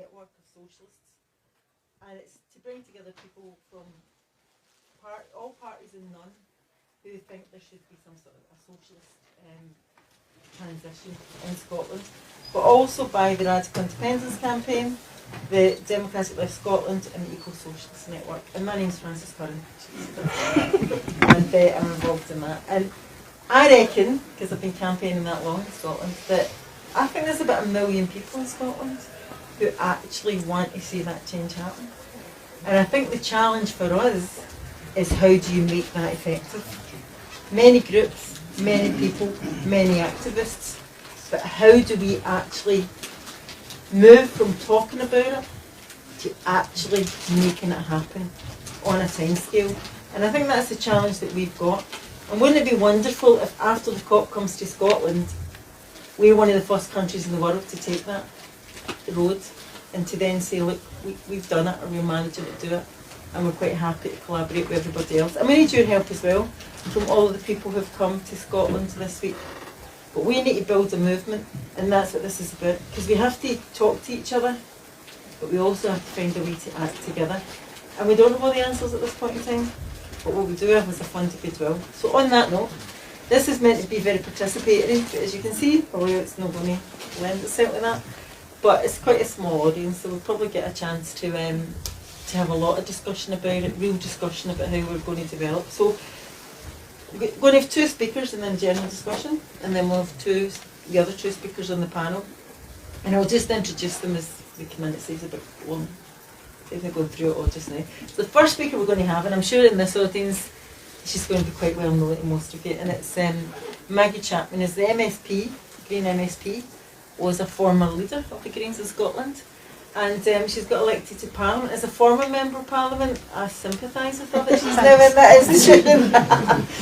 network of socialists, and it's to bring together people from all parties and none who think there should be some sort of a socialist transition in Scotland, but also by the Radical Independence Campaign, the Democratic Left Scotland and the Eco-Socialist Network. And my name's Frances Curran, and I'm involved in that. And I reckon, because I've been campaigning that long in Scotland, that I think there's about 1 million people in Scotland who actually want to see that change happen. And I think the challenge for us is, how do you make that effective? Many groups, many people, many activists, but how do we actually move from talking about it to actually making it happen on a timescale? And I think that's the challenge that we've got. And wouldn't it be wonderful if after the COP comes to Scotland, we're one of the first countries in the world to take that road and to then say, look, we've done it, or we're managing to do it, and we're quite happy to collaborate with everybody else. And we need your help as well, from all of the people who've come to Scotland this week. But we need to build a movement, and that's what this is about, because we have to talk to each other, but we also have to find a way to act together. And we don't have all the answers at this point in time, but what we do have is a fund of goodwill. So on that note, this is meant to be very participatory, but as you can see, probably it's not going to lend itself to that. But it's quite a small audience, so we'll probably get a chance to have a lot of discussion about it, real discussion about how we're going to develop. So we're going to have 2 speakers and then general discussion, and then we'll have the other 2 speakers on the panel. And I'll just introduce them as we come in. It saves a bit long. If we're going through it all just now. So the first speaker we're going to have, and I'm sure in this audience she's going to be quite well known to most of you, and it's Maggie Chapman, is the MSP, Green MSP, was a former leader of the Greens in Scotland, and she's got elected to Parliament. As a former Member of Parliament, I sympathise with her that she's now in that institution.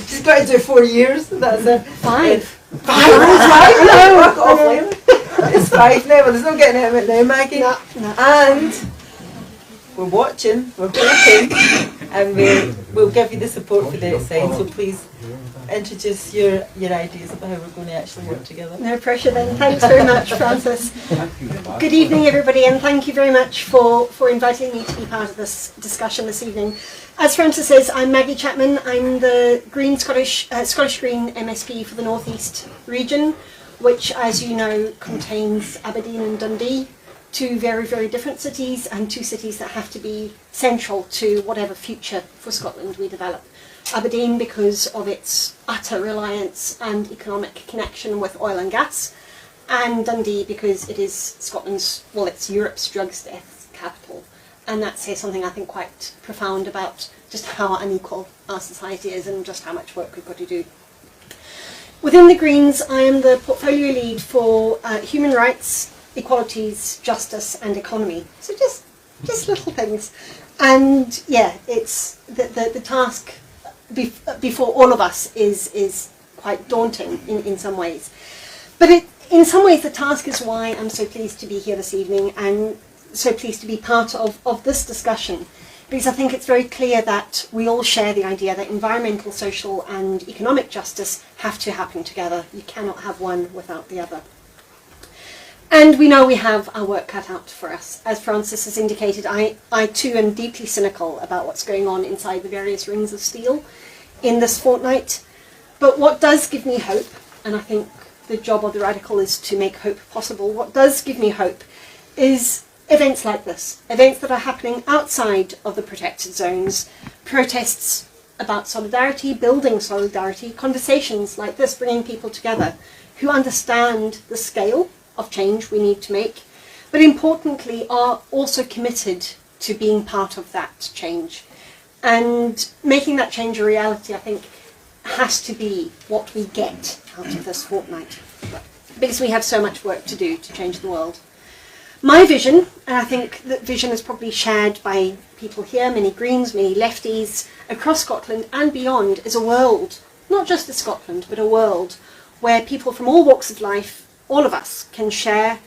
She's got to do 4 years, that's it. 5. 5? No, it's 5 now, but there's no getting out of it now, Maggie. No. And we're watching, we're hoping, and we'll give you the support for the outside, so please introduce your ideas about how we're going to actually work together. No pressure then. Thanks very much, Frances. Good evening, everybody, and thank you very much for inviting me to be part of this discussion this evening. As Frances says, I'm Maggie Chapman. I'm the Scottish Green MSP for the North East region, which, as you know, contains Aberdeen and Dundee, 2 very, very different cities, and 2 cities that have to be central to whatever future for Scotland we develop. Aberdeen because of its utter reliance and economic connection with oil and gas, and Dundee because it is Scotland's, well, it's Europe's drugs death capital, and that says something I think quite profound about just how unequal our society is and just how much work we've got to do. Within the Greens, I am the portfolio lead for human rights, equalities, justice and economy. So just little things. And yeah, it's the task before all of us is quite daunting in some ways. But in some ways the task is why I'm so pleased to be here this evening and so pleased to be part of this discussion, because I think it's very clear that we all share the idea that environmental, social and economic justice have to happen together. You cannot have one without the other. And we know we have our work cut out for us. As Frances has indicated, I too am deeply cynical about what's going on inside the various rings of steel in this fortnight. But what does give me hope, and I think the job of the Radical is to make hope possible, what does give me hope is events like this, events that are happening outside of the protected zones, protests about solidarity, building solidarity, conversations like this, bringing people together who understand the scale of change we need to make, but importantly are also committed to being part of that change. And making that change a reality, I think, has to be what we get out of this fortnight, because we have so much work to do to change the world. My vision, and I think that vision is probably shared by people here, many Greens, many lefties, across Scotland and beyond, is a world, not just in Scotland, but a world where people from all walks of life, all of us, can share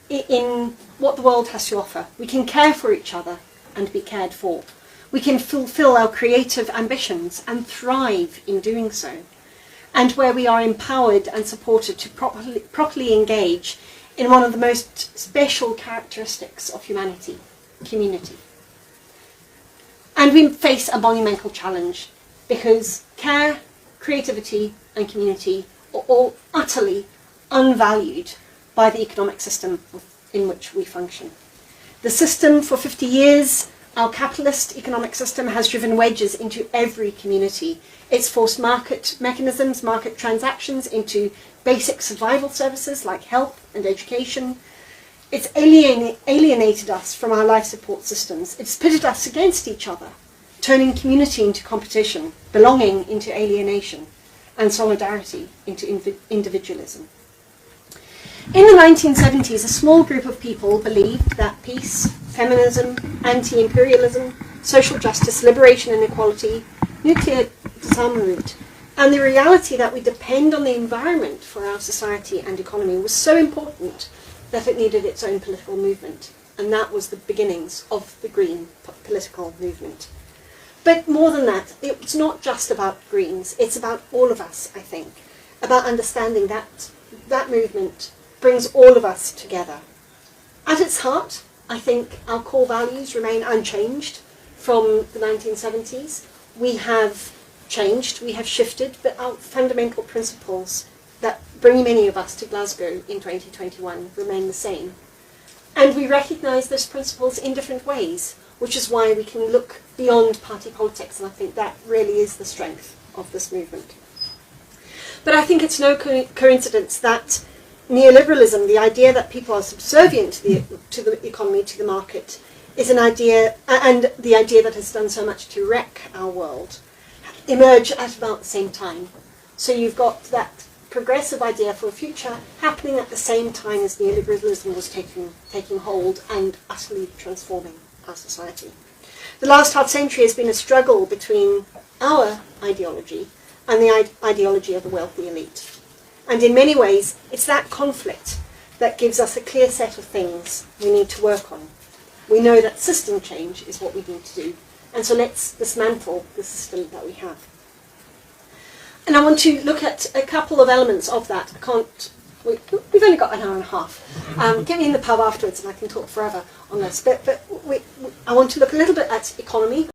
in what the world has to offer. We can care for each other and be cared for. We can fulfill our creative ambitions and thrive in doing so. And where we are empowered and supported to properly engage in one of the most special characteristics of humanity, community. And we face a monumental challenge because care, creativity and community are all utterly unvalued by the economic system in which we function. The system for 50 years, our capitalist economic system, has driven wedges into every community. It's forced market mechanisms, market transactions into basic survival services like health and education. It's alienated us from our life support systems. It's pitted us against each other, turning community into competition, belonging into alienation, and solidarity into individualism. In the 1970s, a small group of people believed that peace, feminism, anti-imperialism, social justice, liberation and equality, nuclear disarmament, and the reality that we depend on the environment for our society and economy was so important that it needed its own political movement. And that was the beginnings of the Green political movement. But more than that, it's not just about Greens, it's about all of us, I think, about understanding that that movement brings all of us together. At its heart, I think our core values remain unchanged from the 1970s. We have changed, we have shifted, but our fundamental principles that bring many of us to Glasgow in 2021 remain the same. And we recognise those principles in different ways, which is why we can look beyond party politics, and I think that really is the strength of this movement. But I think it's no coincidence that neoliberalism, the idea that people are subservient to the economy, to the market, is an idea, and the idea that has done so much to wreck our world, emerge at about the same time. So you've got that progressive idea for a future happening at the same time as neoliberalism was taking hold and utterly transforming our society. The last half century has been a struggle between our ideology and the ideology of the wealthy elite. And in many ways, it's that conflict that gives us a clear set of things we need to work on. We know that system change is what we need to do. And so let's dismantle the system that we have. And I want to look at a couple of elements of that. We've only got an hour and a half. Get me in the pub afterwards and I can talk forever on this. But I want to look a little bit at economy.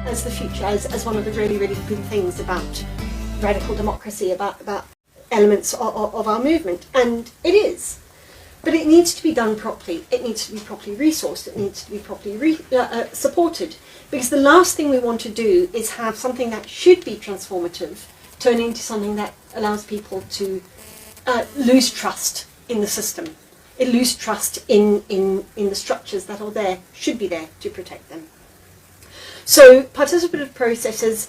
as the future, as one of the really, really good things about radical democracy, about elements of our movement. And it is. But it needs to be done properly. It needs to be properly resourced. It needs to be properly supported. Because the last thing we want to do is have something that should be transformative turn into something that allows people to lose trust in the system. Lose trust in the structures that are there, should be there to protect them. So participative processes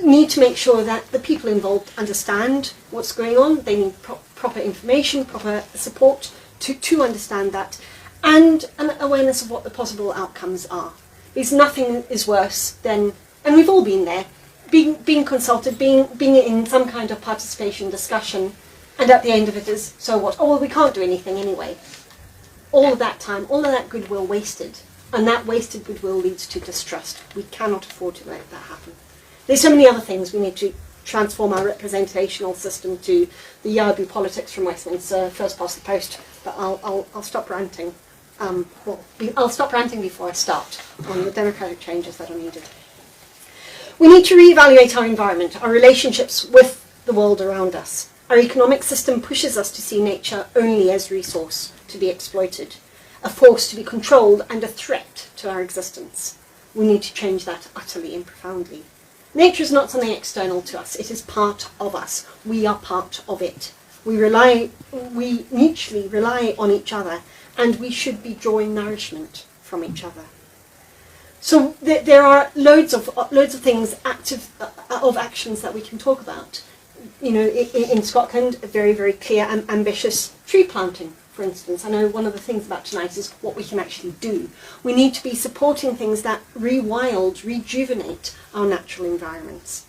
need to make sure that the people involved understand what's going on. They need proper information, proper support to understand that, and an awareness of what the possible outcomes are. Because nothing is worse than, and we've all been there, being consulted, being in some kind of participation discussion, and at the end of it is, so what? Oh, well, we can't do anything anyway. All of that time, all of that goodwill wasted, and that wasted goodwill leads to distrust. We cannot afford to let that happen. There's so many other things. We need to transform our representational system to the Yardley politics from Westminster, first past the post. But I'll stop ranting. I'll stop ranting before I start on the democratic changes that are needed. We need to reevaluate our environment, our relationships with the world around us. Our economic system pushes us to see nature only as resource to be exploited, a force to be controlled and a threat to our existence. We need to change that utterly and profoundly. Nature is not something external to us. It is part of us. We are part of it. We mutually rely on each other, and we should be drawing nourishment from each other. So there are loads of things, actions that we can talk about. You know, in Scotland, a very, very clear and ambitious tree planting, for instance. I know one of the things about tonight is what we can actually do. We need to be supporting things that rejuvenate our natural environments.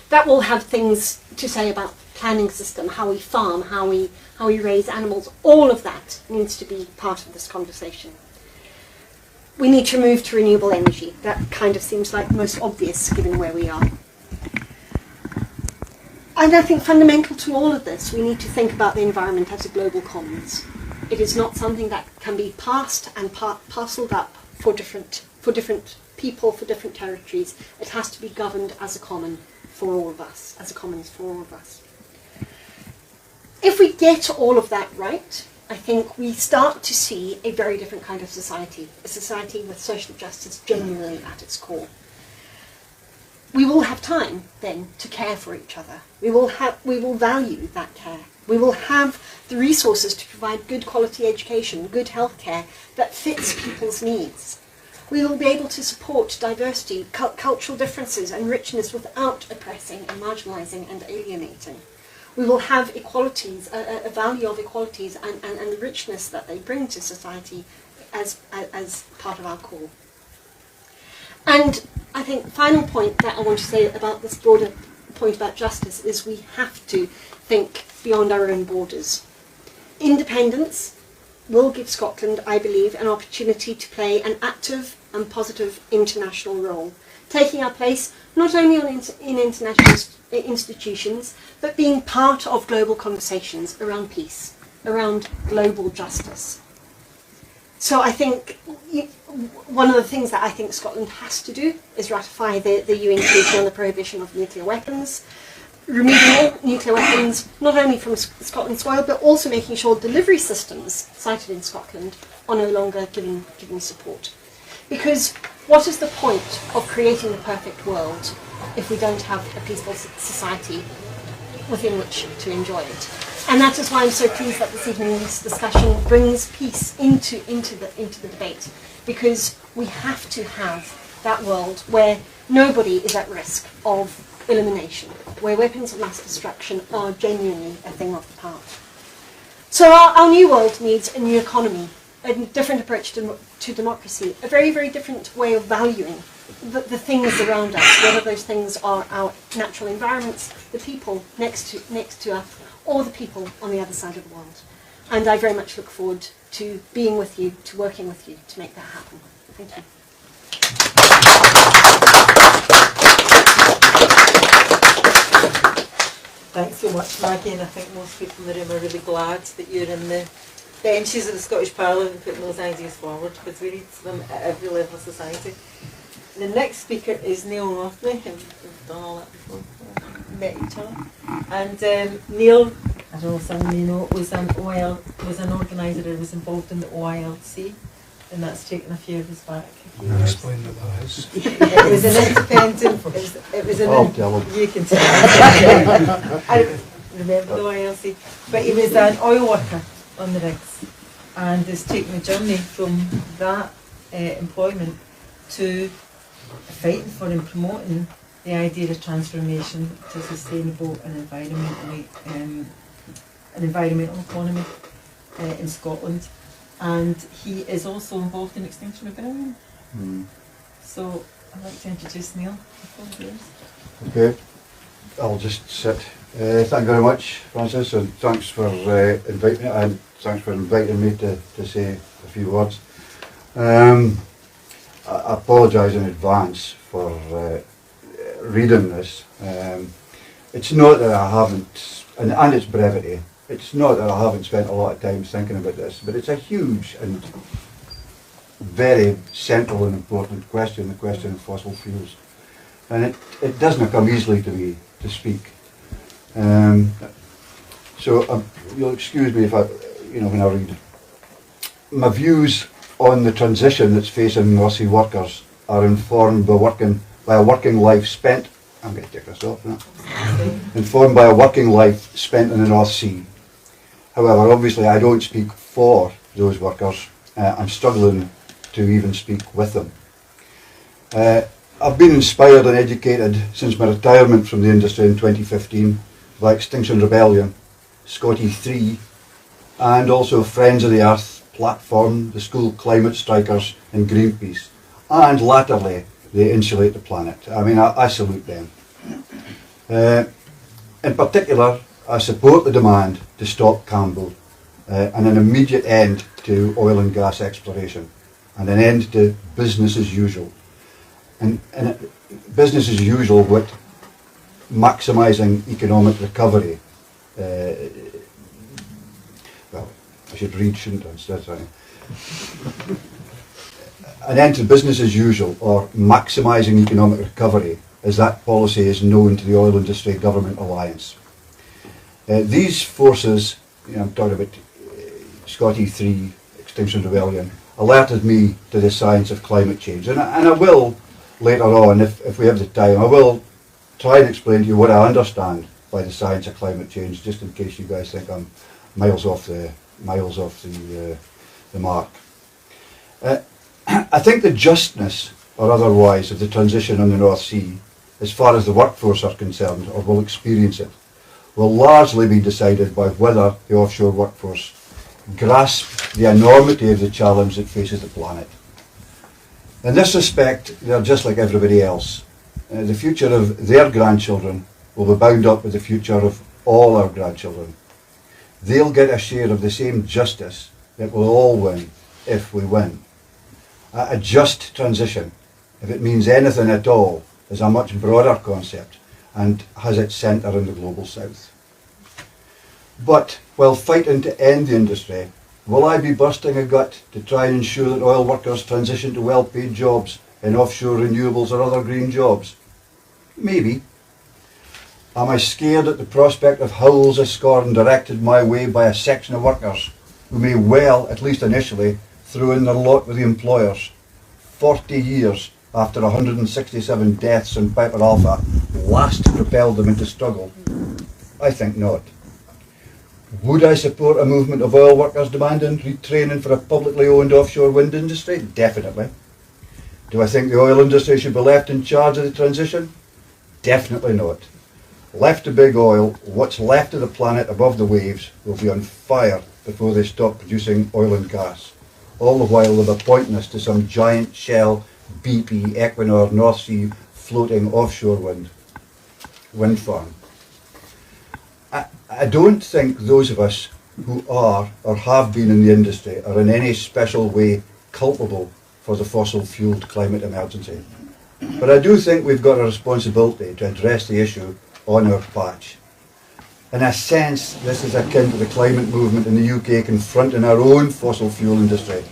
That will have things to say about planning system, how we farm, how we raise animals. All of that needs to be part of this conversation. We need to move to renewable energy. That kind of seems like the most obvious given where we are. And I think fundamental to all of this, we need to think about the environment as a global commons. It is not something that can be passed and parcelled up for different people, for different territories. It has to be governed as a common for all of us, as a commons for all of us. If we get all of that right, I think we start to see a very different kind of society, a society with social justice genuinely at its core. We will have time then to care for each other. We will value that care. We will have the resources to provide good quality education, good healthcare that fits people's needs. We will be able to support diversity, cultural differences and richness without oppressing and marginalising and alienating. We will have equalities, a value of equalities and the richness that they bring to society as part of our core. And I think the final point that I want to say about this broader point about justice is we have to think beyond our own borders. Independence will give Scotland, I believe, an opportunity to play an active and positive international role, taking our place not only in international institutions, but being part of global conversations around peace, around global justice. So I think one of the things that I think Scotland has to do is ratify the UN Treaty on the Prohibition of Nuclear Weapons, removing all nuclear weapons, not only from Scotland's soil, but also making sure delivery systems sited in Scotland are no longer given support. Because what is the point of creating the perfect world if we don't have a peaceful society within which to enjoy it? And that is why I'm so pleased that this evening's discussion brings peace into the debate, because we have to have that world where nobody is at risk of elimination, where weapons of mass destruction are genuinely a thing of the past. So our new world needs a new economy, a different approach to democracy, a very, very different way of valuing the things around us, whether those things are our natural environments, the people next to us, or the people on the other side of the world. And I very much look forward to being with you, to working with you to make that happen. Thank you. Thanks so much, Maggie, and I think most people in the room are really glad that you're in the benches of the Scottish Parliament putting those ideas forward, because we need them at every level of society. The next speaker is Neil Rothney, and we've done all that before, met each other. And Neil, I don't know if some of you know, was an organiser who was involved in the OILC, and that's taken a few of us back. Explain what that is. It was an independent. It was an. You can tell. I remember the OILC, but he was an oil worker on the rigs, and has taken a journey from that employment to fighting for and promoting the idea of transformation to sustainable and an environmental economy in Scotland, and he is also involved in Extinction Rebellion. So I'd like to introduce Neil. Okay, I'll just sit. Thank you very much, Francis, and thanks for inviting me, and thanks for inviting me to say a few words. I apologise in advance for reading this. It's not that I haven't, and its brevity, it's not that I haven't spent a lot of time thinking about this, but it's a huge and very central and important question, the question of fossil fuels. And it doesn't come easily to me to speak. So you'll excuse me if when I read. My views on the transition that's facing North Sea workers are informed by a working life spent, I'm going to take this off now, informed by a working life spent in the North Sea. However, obviously I don't speak for those workers. I'm struggling to even speak with them. I've been inspired and educated since my retirement from the industry in 2015 by Extinction Rebellion, Scotty 3, and also Friends of the Earth Platform, the School Climate Strikers and Greenpeace, and latterly they Insulate the Planet. I mean, I salute them. In particular, I support the demand to stop Campbell and an immediate end to oil and gas exploration and an end to business as usual. And business as usual with maximising economic recovery. Well, I should read, shouldn't I, instead, sorry. An end to business as usual or maximising economic recovery, as that policy is known to the Oil Industry Government Alliance. These forces, I'm talking about Scotty 3, Extinction Rebellion, alerted me to the science of climate change. And I will, later on, if we have the time, I will try and explain to you what I understand by the science of climate change, just in case you guys think I'm miles off the mark. I think the justness, or otherwise, of the transition on the North Sea, as far as the workforce are concerned, or will experience it, will largely be decided by whether the offshore workforce grasp the enormity of the challenge that faces the planet. In this respect, they're just like everybody else. The future of their grandchildren will be bound up with the future of all our grandchildren. They'll get a share of the same justice that we'll all win if we win. A just transition, if it means anything at all, is a much broader concept and has its centre in the global south. But while fighting to end the industry, will I be bursting a gut to try and ensure that oil workers transition to well-paid jobs in offshore renewables or other green jobs? Maybe. Am I scared at the prospect of howls of scorn directed my way by a section of workers who may well, at least initially, throw in their lot with the employers 40 years after 167 deaths in Piper Alpha last propelled them into struggle? I think not. Would I support a movement of oil workers demanding retraining for a publicly owned offshore wind industry? Definitely. Do I think the oil industry should be left in charge of the transition? Definitely not. Left to big oil, what's left of the planet above the waves will be on fire before they stop producing oil and gas, all the while they'll be pointing us to some giant Shell, BP, Equinor, North Sea floating offshore wind farm. I don't think those of us who are or have been in the industry are in any special way culpable for the fossil-fuelled climate emergency. But I do think we've got a responsibility to address the issue on our patch. In a sense, this is akin to the climate movement in the UK confronting our own fossil fuel industry,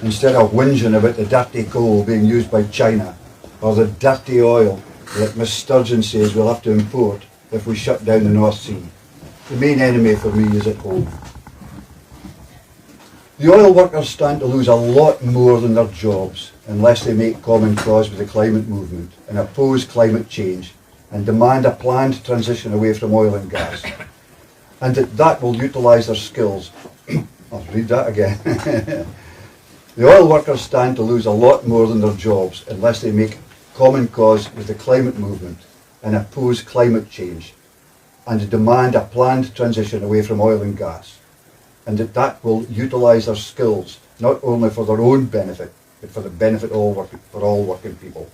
instead of whinging about the dirty coal being used by China or the dirty oil that Miss Sturgeon says we'll have to import if we shut down the North Sea. The main enemy for me is at home. The oil workers stand to lose a lot more than their jobs unless they make common cause with the climate movement and oppose climate change and demand a planned transition away from oil and gas. And that will utilise their skills. I'll read that again. The oil workers stand to lose a lot more than their jobs unless they make common cause with the climate movement and oppose climate change and demand a planned transition away from oil and gas. And that will utilise their skills, not only for their own benefit, but for the benefit for all working people.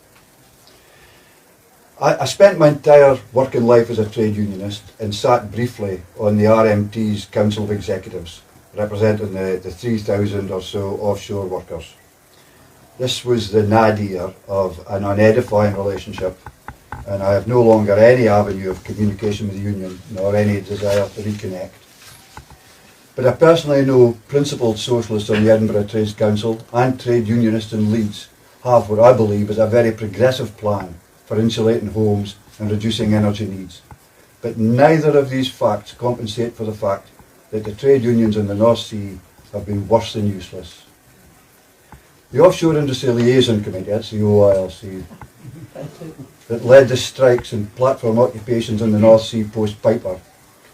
I spent my entire working life as a trade unionist and sat briefly on the RMT's Council of Executives, representing the 3,000 or so offshore workers. This was the nadir of an unedifying relationship, and I have no longer any avenue of communication with the union, nor any desire to reconnect. But I personally know principled socialists on the Edinburgh Trades Council and trade unionists in Leeds have what I believe is a very progressive plan for insulating homes and reducing energy needs. But neither of these facts compensate for the fact that the trade unions in the North Sea have been worse than useless. The Offshore Industry Liaison Committee, that's the OILC, that led the strikes and platform occupations in the North Sea post-Piper,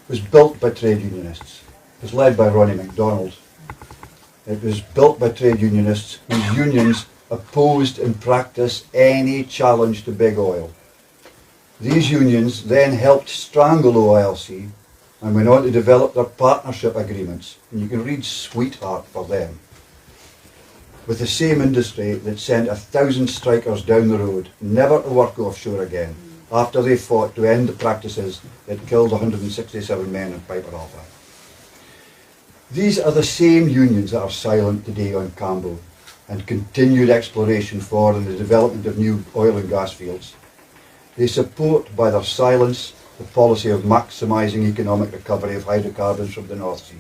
was built by trade unionists. It was led by Ronnie MacDonald. It was built by trade unionists whose unions opposed in practice any challenge to big oil. These unions then helped strangle OILC and went on to develop their partnership agreements, and you can read Sweetheart for them, with the same industry that sent 1,000 strikers down the road, never to work offshore again, after they fought to end the practices that killed 167 men in Piper Alpha. These are the same unions that are silent today on Cambo and continued exploration for and the development of new oil and gas fields. They support by their silence the policy of maximising economic recovery of hydrocarbons from the North Sea.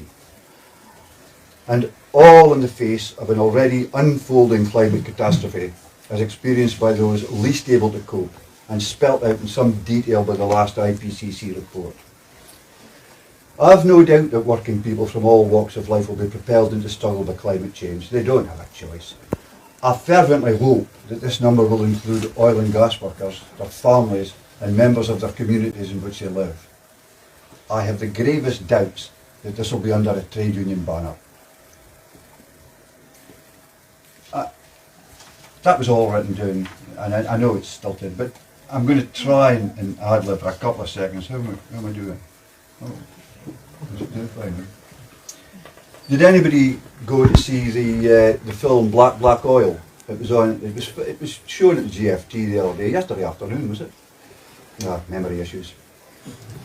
And all in the face of an already unfolding climate catastrophe as experienced by those least able to cope and spelt out in some detail by the last IPCC report. I have no doubt that working people from all walks of life will be propelled into struggle by climate change. They don't have a choice. I fervently hope that this number will include oil and gas workers, their families and members of their communities in which they live. I have the gravest doubts that this will be under a trade union banner. That was all written down, and I know it's stilted, but I'm going to try and ad-lib for a couple of seconds. How am I doing? Oh, is it doing fine? Did anybody go to see the film Black Oil? It was shown at the GFT the other day, yesterday afternoon, was it? No, memory issues.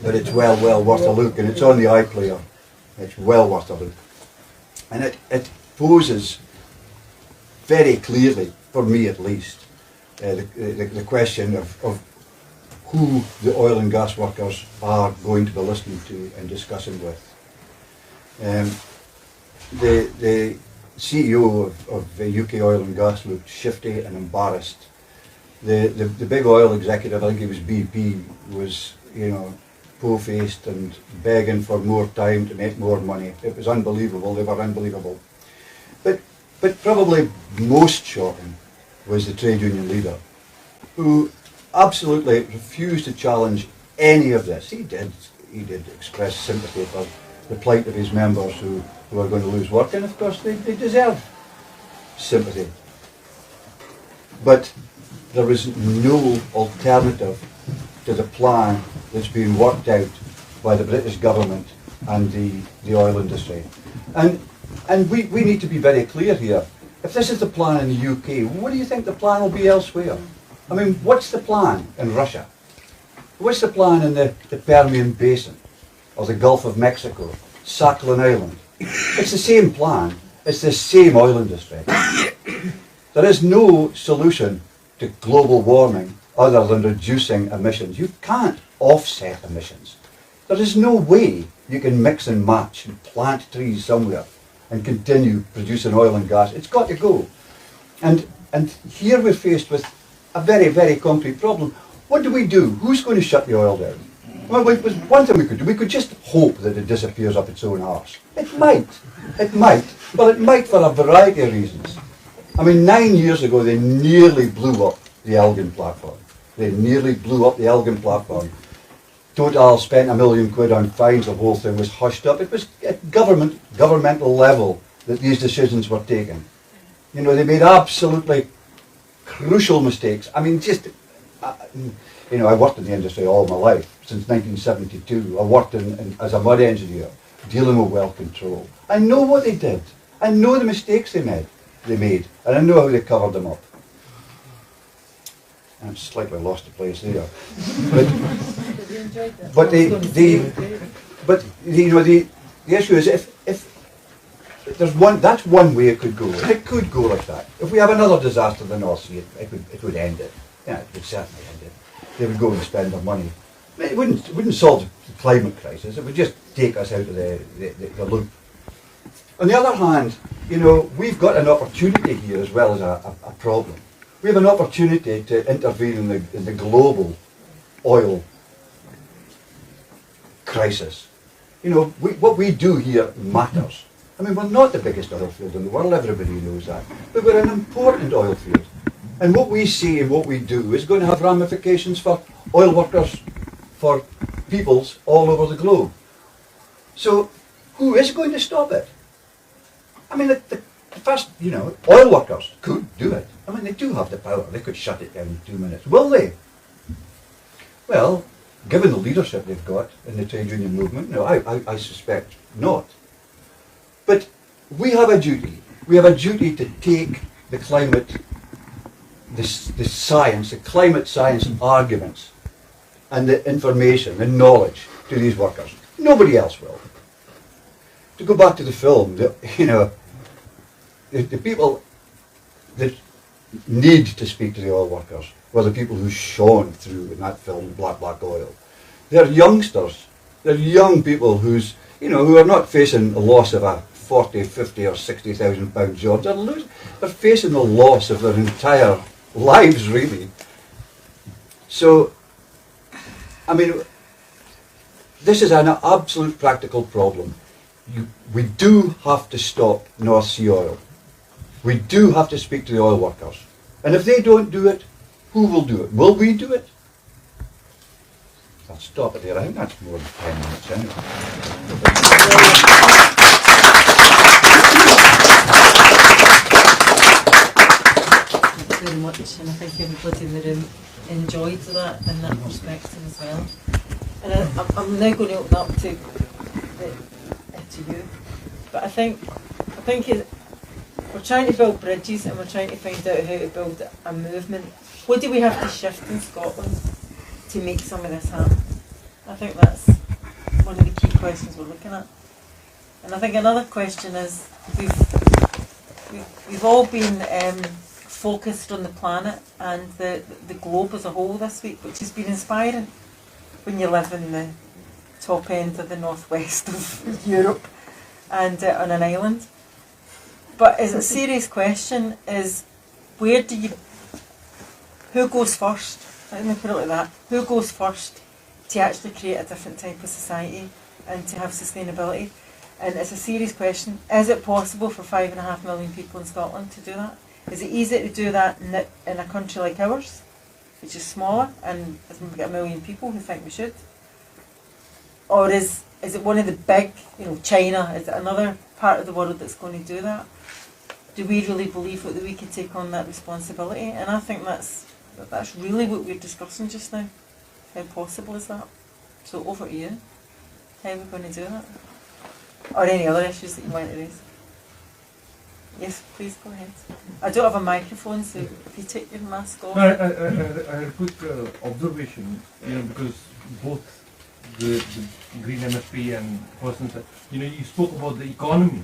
But it's well worth a look, and it's on the iPlayer. It's well worth a look. And it poses very clearly, for me at least, the question of who the oil and gas workers are going to be listening to and discussing with. The CEO of UK Oil and Gas looked shifty and embarrassed. The big oil executive, I think it was BP, was, po-faced and begging for more time to make more money. It was unbelievable. They were unbelievable. But probably most shocking was the trade union leader, who absolutely refused to challenge any of this. He did express sympathy for the plight of his members who are going to lose work, and of course they deserve sympathy. But there was no alternative to the plan that's been worked out by the British government and the oil industry. And we need to be very clear here. If this is the plan in the UK, what do you think the plan will be elsewhere? I mean, what's the plan in Russia? What's the plan in the Permian Basin or the Gulf of Mexico, Sakhalin Island? It's the same plan. It's the same oil industry. There is no solution to global warming other than reducing emissions. You can't offset emissions. There is no way you can mix and match and plant trees somewhere and continue producing oil and gas. It's got to go. And here we're faced with a very, very concrete problem. What do we do? Who's going to shut the oil down? Well, one thing we could do, we could just hope that it disappears up its own arse. It might. Well, it might for a variety of reasons. I mean, 9 years ago, they nearly blew up the Elgin platform. Total spent £1 million on fines, the whole thing was hushed up. It was at governmental level that these decisions were taken. You know, they made absolutely crucial mistakes. I mean, you know, I worked in the industry all my life, since 1972. I worked as a mud engineer, dealing with well control. I know what they did. I know the mistakes they made, and I know how they covered them up. I'm slightly lost the place there. But the issue is if there's one, that's one way it could go. It could go like that. If we have another disaster in the North Sea, it would end it. Yeah, it would certainly end it. They would go and spend their money. It wouldn't solve the climate crisis. It would just take us out of the loop. On the other hand, you know, we've got an opportunity here as well as a problem. We have an opportunity to intervene in the global oil crisis. You know, what we do here matters. I mean, we're not the biggest oil field in the world, everybody knows that. But we're an important oil field. And what we see and what we do is going to have ramifications for oil workers, for peoples all over the globe. So, who is going to stop it? I mean, the first, you know, oil workers could do it. I mean, they do have the power. They could shut it down in 2 minutes. Will they? Well, given the leadership they've got in the trade union movement, no, I suspect not. But we have a duty. We have a duty to take the climate, the science, the climate science arguments and the information and knowledge to these workers. Nobody else will. To go back to the film, you know, the people that need to speak to the oil workers were the people who shone through in that film, Black Oil. They're youngsters. They're young people who are not facing the loss of a 40, 50 or 60,000 pound job. They're facing the loss of their entire lives, really. So, I mean, this is an absolute practical problem. We do have to stop North Sea oil. We do have to speak to the oil workers. And if they don't do it, who will do it? Will we do it? I'll stop it there. I think that's more than 10 minutes anyway. Thank you very much, and I think everybody in the room enjoyed that and that perspective as well. And I'm now going to open up to you, but I think we're trying to build bridges and we're trying to find out how to build a movement. What do we have to shift in Scotland to make some of this happen? I think that's one of the key questions we're looking at. And I think another question is we've all been focused on the planet and the globe as a whole this week, which has been inspiring when you live in the top end of the northwest of Europe and on an island. But as a serious question is, who goes first? Let me put it like that. Who goes first to actually create a different type of society and to have sustainability? And it's a serious question. Is it possible for 5.5 million people in Scotland to do that? Is it easy to do that in a country like ours, which is smaller and has maybe got 1 million people who think we should? Or is it one of the big, China, is it another part of the world that's going to do that? Do we really believe that we can take on that responsibility? And I think that's really what we're discussing just now. How possible is that? So over to you. How are we going to do that? Or any other issues that you want to raise? Yes, please go ahead. I don't have a microphone, so if you take your mask off. No, I had a quick observation, because both the Green MSP and persons, you spoke about the economy,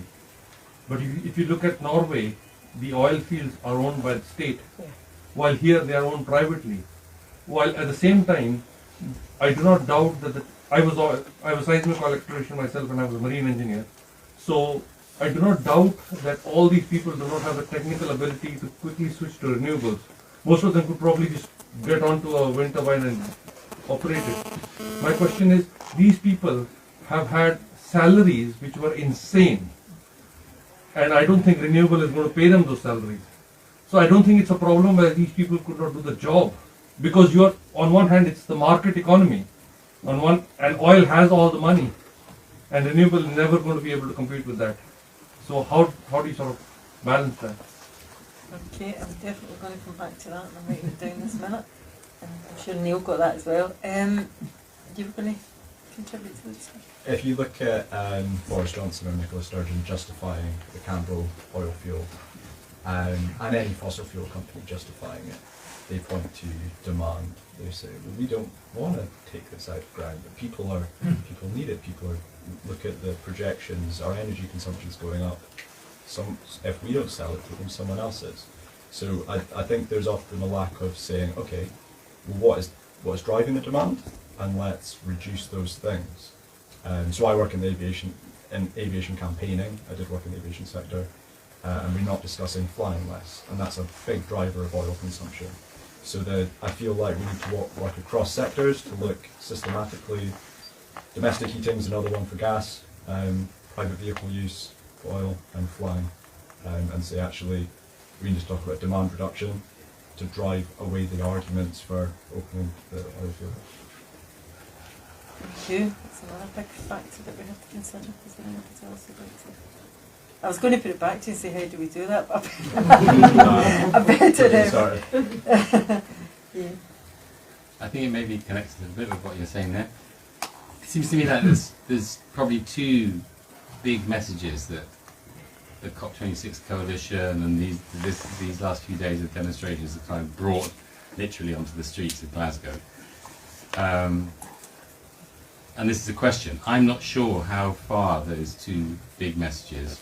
but if you look at Norway, the oil fields are owned by the state, while here they are owned privately. While at the same time, I do not doubt that I was seismic electrician myself and I was a marine engineer, so I do not doubt that all these people do not have the technical ability to quickly switch to renewables. most of them could probably just get onto a wind turbine and operate it. My question is, these people have had salaries which were insane, and I don't think renewable is going to pay them those salaries. So I don't think it's a problem where these people could not do the job, because you're, on one hand, it's the market economy, and oil has all the money, and renewable is never going to be able to compete with that. So how do you sort of balance that? Okay, I'm definitely going to come back to that, and I'm writing it down this minute. And I'm sure Neil got that as well. You were going to contribute to this? If you look at Boris Johnson or Nicola Sturgeon justifying the Campbell oil field, and any fossil fuel company justifying it, they point to demand. They say, well, we don't want to take this out of ground, but people need it. Look at the projections. Our energy consumption is going up. If we don't sell it to them, someone else is. So I think there's often a lack of saying, okay, well, what is driving the demand, and let's reduce those things. So I work in aviation campaigning. I did work in the aviation sector, and we're not discussing flying less, and that's a big driver of oil consumption. So I feel like we need to work across sectors to look systematically. Domestic heating is another one for gas, private vehicle use for oil, and flying, and say actually we need to talk about demand reduction to drive away the arguments for opening the oil field. Thank you. That's another big factor that we have to consider. Is there anything else you'd like to? I was going to put it back to you and say, how do we do that? But I better. Sorry. Yeah. I think it maybe connects a little bit with what you're saying there. It seems to me that there's probably two big messages that the COP26 coalition and these last few days of demonstrations have kind of brought literally onto the streets of Glasgow. And this is a question. I'm not sure how far those two big messages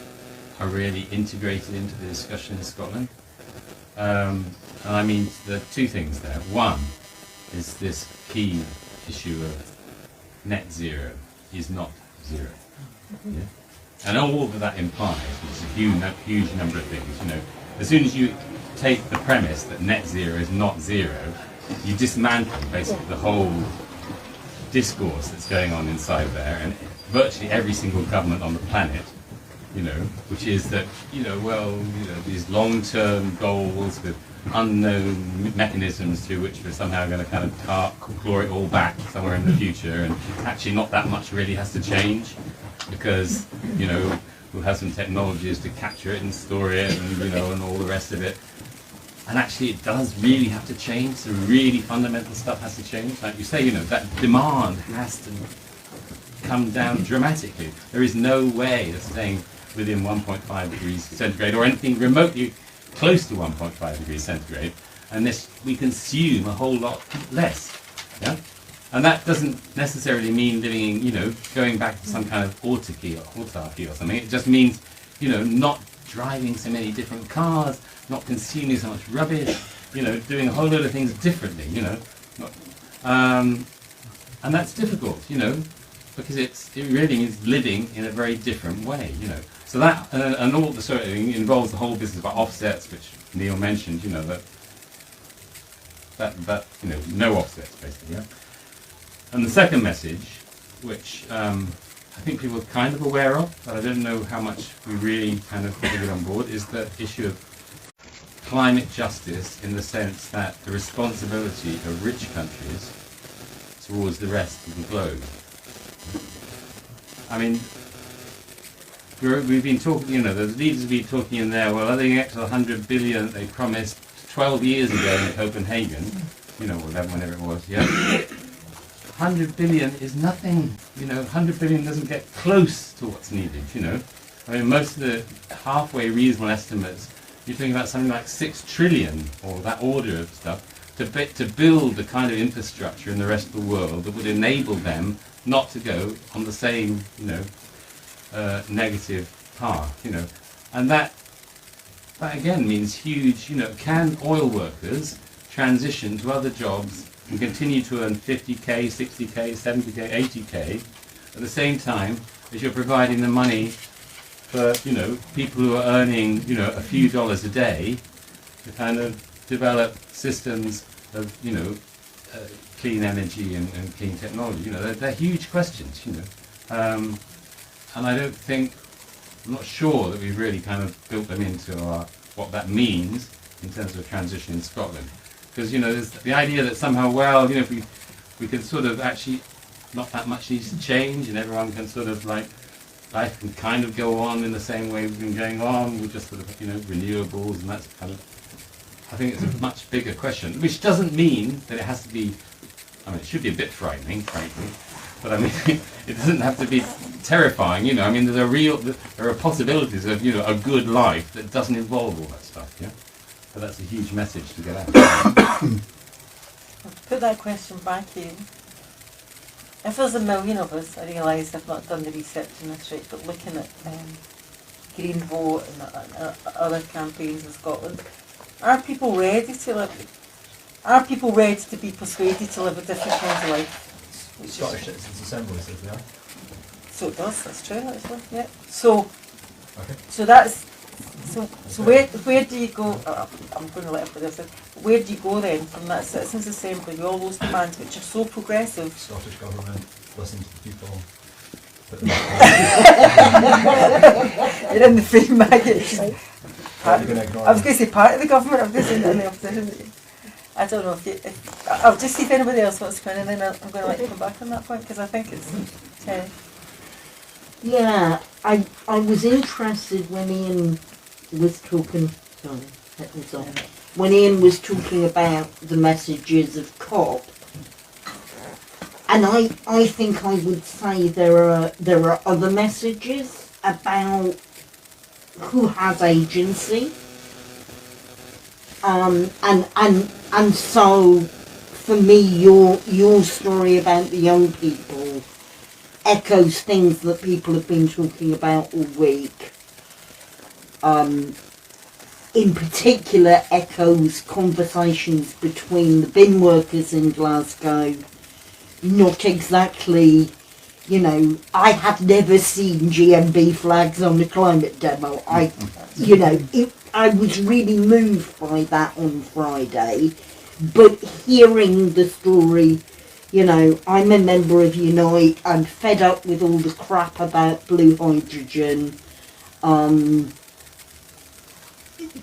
are really integrated into the discussion in Scotland. And I mean, there are two things there. One is this key issue of net zero is not zero. Yeah? And all that implies, which is a huge number of things. You know, as soon as you take the premise that net zero is not zero, you dismantle basically the whole discourse that's going on inside there, and virtually every single government on the planet, you know, which is that, these long-term goals with unknown mechanisms through which we're somehow going to kind of claw it all back somewhere in the future, and actually not that much really has to change, because, we'll have some technologies to capture it and store it, and, and all the rest of it. And actually it does really have to change, so really fundamental stuff has to change. Like you say, that demand has to come down dramatically. There is no way of staying within 1.5 degrees centigrade or anything remotely close to 1.5 degrees centigrade unless we consume a whole lot less. Yeah? And that doesn't necessarily mean living in, going back to some kind of autarky or something. It just means, not driving so many different cars, not consuming so much rubbish, doing a whole load of things differently, and that's difficult, because it really is living in a very different way, So that and all the sort of thing involves the whole business about offsets, which Neil mentioned, that no offsets basically, yeah. And the second message, which I think people are kind of aware of, but I don't know how much we really kind of take it on board, is the issue of climate justice, in the sense that the responsibility of rich countries towards the rest of the globe. I mean, we've been talking, the leaders have been talking in there, well, are they get to the 100 billion that they promised 12 years ago in Copenhagen, whenever it was, yeah? 100 billion is nothing, 100 billion doesn't get close to what's needed, I mean, most of the halfway reasonable estimates, you're talking about something like 6 trillion, or that order of stuff, to build the kind of infrastructure in the rest of the world that would enable them not to go on the same, negative path, And that again means huge, can oil workers transition to other jobs and continue to earn 50k, 60k, 70k, 80k at the same time as you're providing the money for, people who are earning, a few dollars a day to kind of develop systems of, clean energy and clean technology. They're huge questions, and I don't think, I'm not sure that we've really kind of built them into what that means in terms of transition in Scotland. Because, there's the idea that somehow, if we can sort of actually, not that much needs to change and everyone can sort of life can kind of go on in the same way we've been going on with just sort of, renewables, and that's kind of, I think it's a much bigger question, which doesn't mean that it has to be, it should be a bit frightening, frankly, but it doesn't have to be terrifying, there are possibilities of, a good life that doesn't involve all that stuff, yeah? So that's a huge message to get out. Put that question back in. If there's a million of us, I realise I've not done the research in this right, but looking at Green Vote and other campaigns in Scotland, are people ready to live? Are people ready to be persuaded to live a different kind of life? Scottish Citizens Assembly says they are. So it does. That's true. Actually, yeah. So, Okay. so that's so where do you go? I'm going to let everybody else in. Where do you go then from that Citizens Assembly with all those demands which are so progressive? Scottish Government, listen to the people. You're in the frame, Maggie. Are you going to ignore I was going to say part of the government. I'm going to say in the opposition. I don't know I'll just see if anybody else wants to come in, and then I'm going to let you come back on that point because I think it's. Yeah, I was interested when Ian was talking. Sorry, that was on. When Ian was talking about the messages of COP, and I think I would say there are other messages about who has agency, and so for me your story about the young people echoes things that people have been talking about all week. In particular, echoes conversations between the bin workers in Glasgow. Not exactly, I have never seen GMB flags on the climate demo. I was really moved by that on Friday, but hearing the story, I'm a member of Unite. I'm fed up with all the crap about blue hydrogen.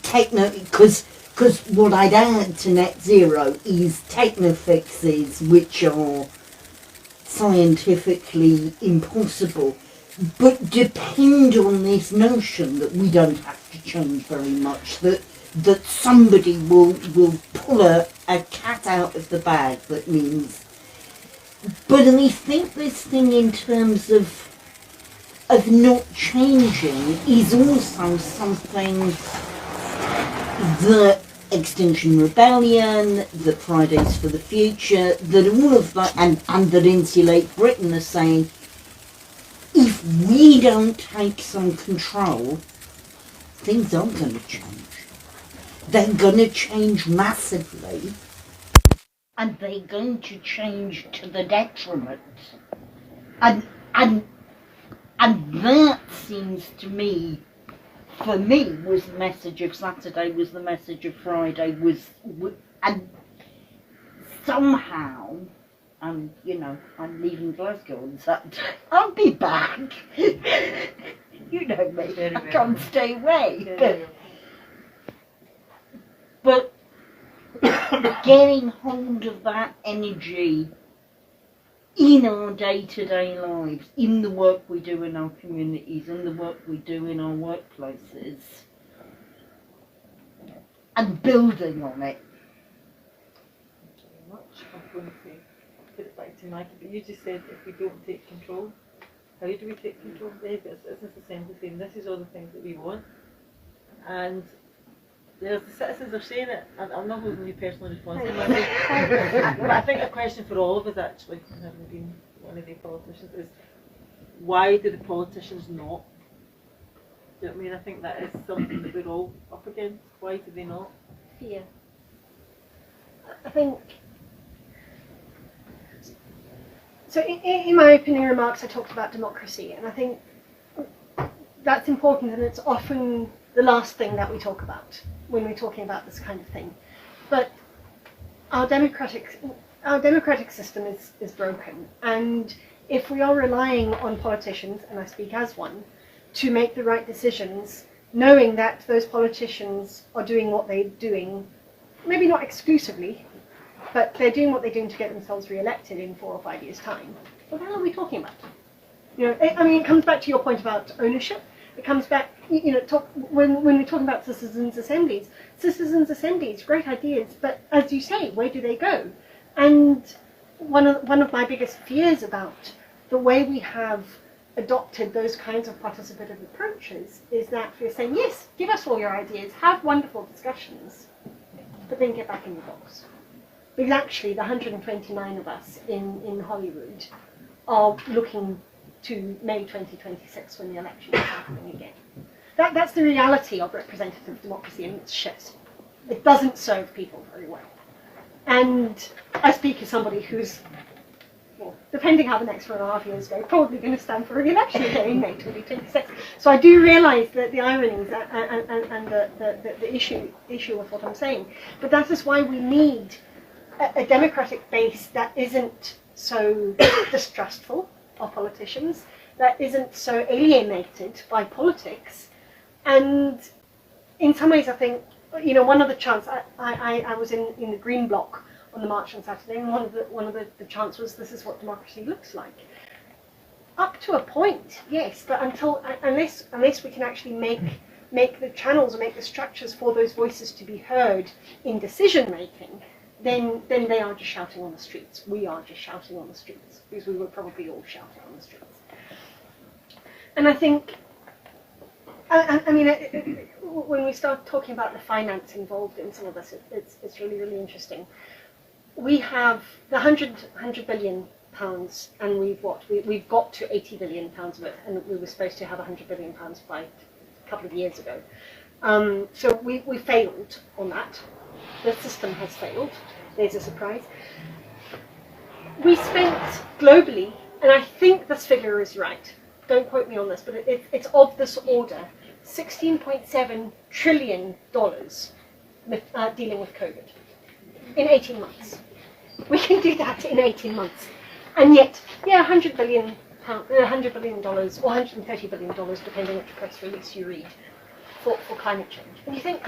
Because what I'd add to net zero is techno fixes, which are scientifically impossible, but depend on this notion that we don't have to change very much, that somebody will pull a cat out of the bag that means. But I think this thing in terms of not changing is also something that Extinction Rebellion, that Fridays for the Future, that all of that, and that Insulate Britain are saying, if we don't take some control, things aren't going to change. They're going to change massively, and they're going to change to the detriment. And that seems to me, for me, was the message of Saturday, was the message of Friday, and somehow, I'm leaving Glasgow on Saturday. I'll be back. You know me, I can't stay away. But getting hold of that energy in our day-to-day lives, in the work we do in our communities, in the work we do in our workplaces, and building on it. Thank you very much. I'm going to put it back to Maggie, but you just said if we don't take control, how do we take control? They've got Citizens Assembly saying this is all the things that we want, and the citizens are saying it, and I'm not holding you personally responsible, but I think a question for all of us actually, having been one of the politicians, is why do the politicians not? Do you know what I mean? I think that is something that we're all up against. Why do they not? Fear. I think, so in my opening remarks I talked about democracy, and I think that's important, and it's often the last thing that we talk about when we're talking about this kind of thing. but our democratic system is broken, and if we are relying on politicians, and I speak as one, to make the right decisions, knowing that those politicians are doing what they're doing, maybe not exclusively, but they're doing what they're doing to get themselves re-elected in 4 or 5 years' time, what the hell are we talking about? It comes back to your point about ownership. It comes back, when we're talking about citizens' assemblies, great ideas, but as you say, where do they go? And one of my biggest fears about the way we have adopted those kinds of participative approaches is that we're saying, yes, give us all your ideas, have wonderful discussions, but then get back in the box. Because actually, the 129 of us in Hollywood are looking to May 2026 when the election is happening again. That's the reality of representative democracy, and it's shit. It doesn't serve people very well. And I speak as somebody who's, well, depending how the next 4.5 years go, probably going to stand for re-election again in May 2026. So I do realise that the ironies and the issue with what I'm saying. But that is why we need a democratic base that isn't so distrustful of politicians, that isn't so alienated by politics. And in some ways, I think, one of the chants, I was in the Green Bloc on the march on Saturday, and one of the chants was, this is what democracy looks like. Up to a point, yes, but unless we can actually make the channels or make the structures for those voices to be heard in decision making, then they are just shouting on the streets. We are just shouting on the streets, because we were probably all shouting on the streets. And I think, when we start talking about the finance involved in some of this, it's really, really interesting. We have the 100 billion pounds, and we've got to 80 billion pounds of it, and we were supposed to have 100 billion pounds by a couple of years ago. So we failed on that. The system has failed. There's a surprise. We spent globally, and I think this figure is right, don't quote me on this, but it's of this order, $16.7 trillion dealing with COVID in 18 months. We can do that in 18 months. And yet, $100 billion or $130 billion, depending which press release you read, for climate change. And you think,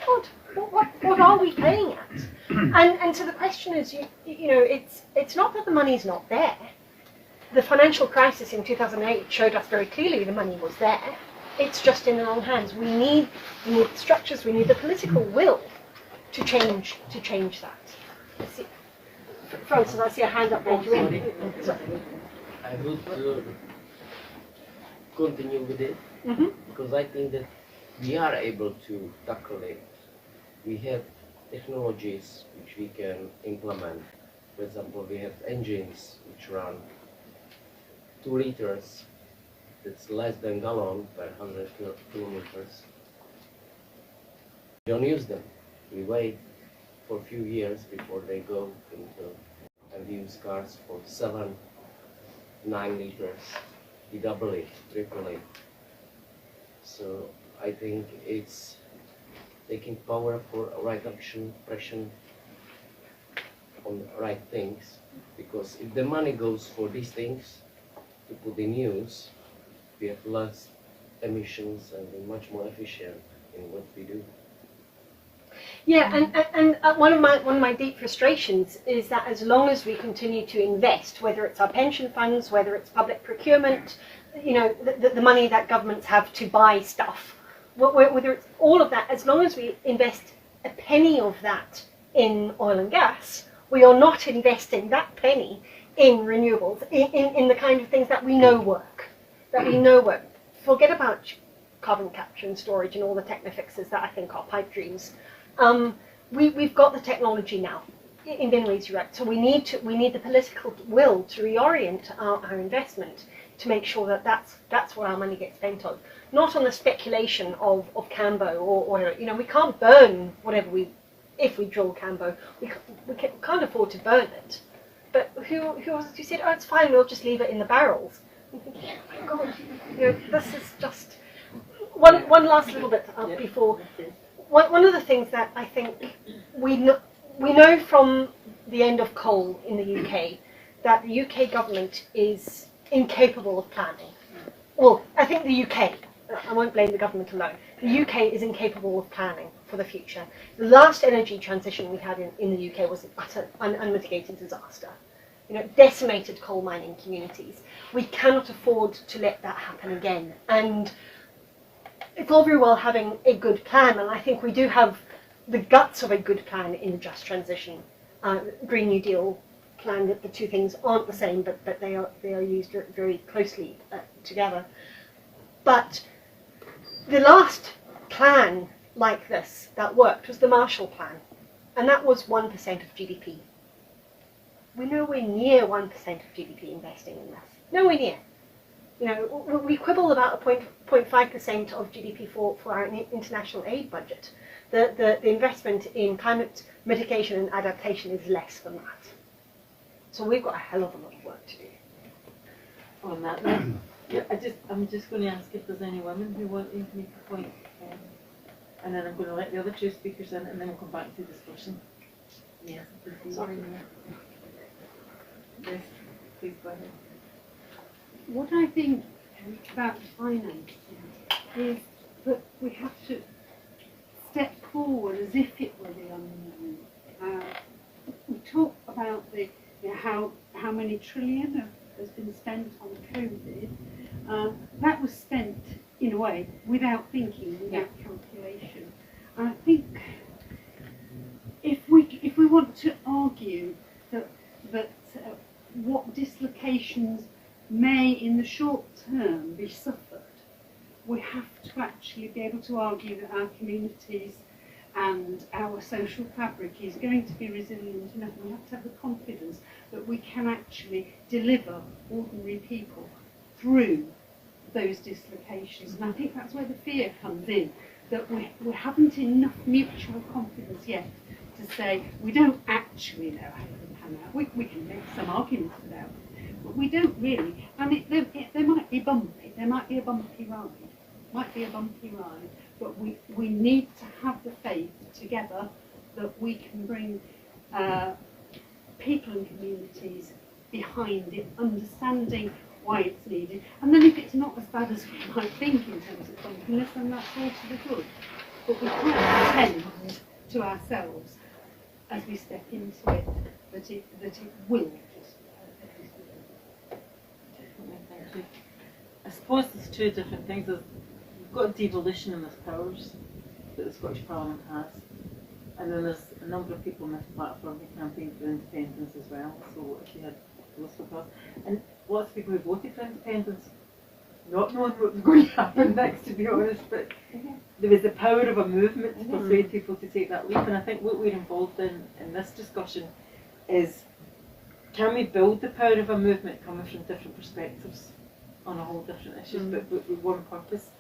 God, what are we playing at? And so the question is, it's not that the money's not there. The financial crisis in 2008 showed us very clearly the money was there. It's just in the wrong hands. We need the structures, we need the political will to change that. Francis, I see a hand up there. I would continue with it, because I think that we are able to tackle it. We have technologies which we can implement. For example, we have engines which run 2 liters, that's less than gallon per 100 kilometers. We don't use them. We wait for a few years before they go into, and we use cars for 7, 9 liters. We double it, triple it. So I think it's taking power for right action, pressure on the right things. Because if the money goes for these things to put in use, we have less emissions and we're much more efficient in what we do. Yeah, and one of my deep frustrations is that as long as we continue to invest, whether it's our pension funds, whether it's public procurement, the money that governments have to buy stuff, whether it's all of that, as long as we invest a penny of that in oil and gas, we are not investing that penny in renewables, in the kind of things that we know work. Forget about carbon capture and storage and all the technofixes that I think are pipe dreams. We've got the technology now. In many ways, you're right. So we need the political will to reorient our investment to make sure that that's what our money gets spent on, not on the speculation of Cambo or we can't burn whatever if we drill Cambo, we can't afford to burn it. But who said, oh, it's fine, we'll just leave it in the barrels. I'm thinking, oh my God, this is just one last little bit before. one of the things that I think we know from the end of coal in the UK that the UK government is incapable of planning. Well, I think the UK, I won't blame the government alone, the UK is incapable of planning for the future. The last energy transition we had in the UK was an utter unmitigated disaster. You know, decimated coal mining communities. We cannot afford to let that happen again. And it's all very well having a good plan, and I think we do have the guts of a good plan in the Just Transition Green New Deal plan. That the two things aren't the same, but they are used very closely together. But the last plan like this that worked was the Marshall Plan, and that was 1% of GDP. We're nowhere near 1% of GDP investing in this. Nowhere near. You know, we quibble about 0.5% of GDP for our international aid budget. The investment in climate mitigation and adaptation is less than that. So we've got a hell of a lot of work to do. On that note, yeah, I'm just going to ask if there's any women who want to make a point, and then I'm going to let the other two speakers in, and then we'll come back to discussion. Yes, sorry. Yes, please go ahead. What I think about finance is that we have to step forward as if it were the unknown. We talk about how many trillion has been spent on COVID. That was spent in a way without thinking, without calculation. And I think if we want to argue that what dislocations may in the short term be suffered, we have to actually be able to argue that our communities and our social fabric is going to be resilient enough, and we have to have the confidence that we can actually deliver ordinary people through those dislocations. And I think that's where the fear comes in, that we haven't enough mutual confidence yet to say we don't actually know how it will pan out. We can make some arguments about it, but we don't really. And there might be bumpy, there might be a bumpy ride, but we need to have the faith together that we can bring people and communities behind it, understanding why it's needed. And then if it's not as bad as we might think in terms of bumpiness, then that's all to the good. But we can't pretend to ourselves as we step into it that it will just Thank you. I suppose there's two different things. We've got devolution in the powers that the Scottish Parliament has, and then there's a number of people on this platform who campaign for independence as well. So if you had those for us, and lots of people who voted for independence, not knowing what was going to happen next, to be honest, but there was the power of a movement to persuade people to take that leap. And I think what we're involved in this discussion is, can we build the power of a movement coming from different perspectives on a whole different issues, but with one purpose?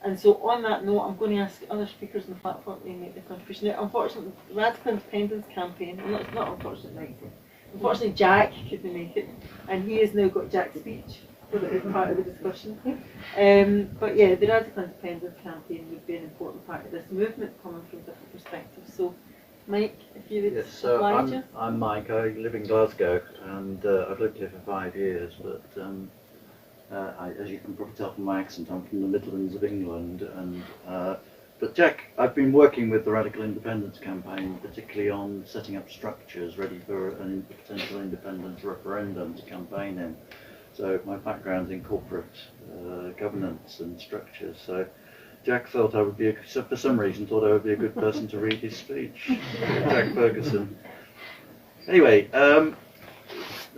And so on that note, I'm going to ask other speakers on the platform to make the contribution. Now, unfortunately, the Radical Independence campaign, well, it's not unfortunately Jack couldn't make it, and he has now got Jack's speech for the part of the discussion. But yeah, the Radical Independence campaign would be an important part of this movement coming from different perspectives. So Mike, if you would oblige us. I'm Mike, I live in Glasgow, and I've lived here for 5 years, but as you can probably tell from my accent, I'm from the Midlands of England. And but Jack, I've been working with the Radical Independence campaign, particularly on setting up structures ready for a potential independence referendum to campaign in. So my background's in corporate governance and structures. So Jack felt I would be, for some reason, thought I would be a good person to read his speech. Jack Ferguson. Anyway, the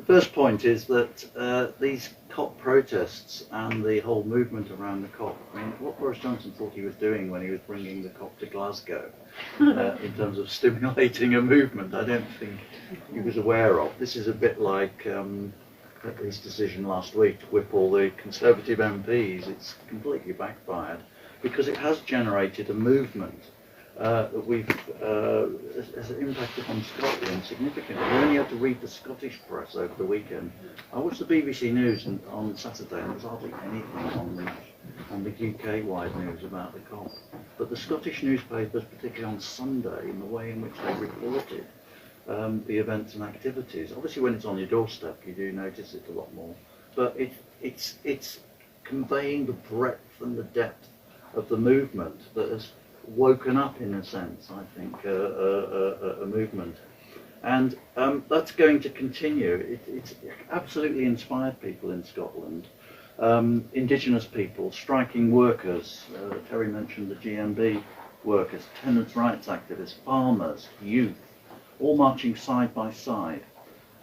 first point is that these COP protests and the whole movement around the COP, I mean, what Boris Johnson thought he was doing when he was bringing the COP to Glasgow in terms of stimulating a movement, I don't think he was aware of. This is a bit like his decision last week to whip all the Conservative MPs. It's completely backfired, because it has generated a movement that has impacted on Scotland significantly. We only had to read the Scottish press over the weekend. I watched the BBC News on Saturday, and there was hardly anything on the UK-wide news about the COP. But the Scottish newspapers, particularly on Sunday, in the way in which they reported the events and activities. Obviously, when it's on your doorstep, you do notice it a lot more. But it's conveying the breadth and the depth of the movement that has woken up, in a sense, I think, a movement. And that's going to continue. It's absolutely inspired people in Scotland. Indigenous people, striking workers, Terry mentioned the GMB workers, tenants' rights activists, farmers, youth, all marching side by side.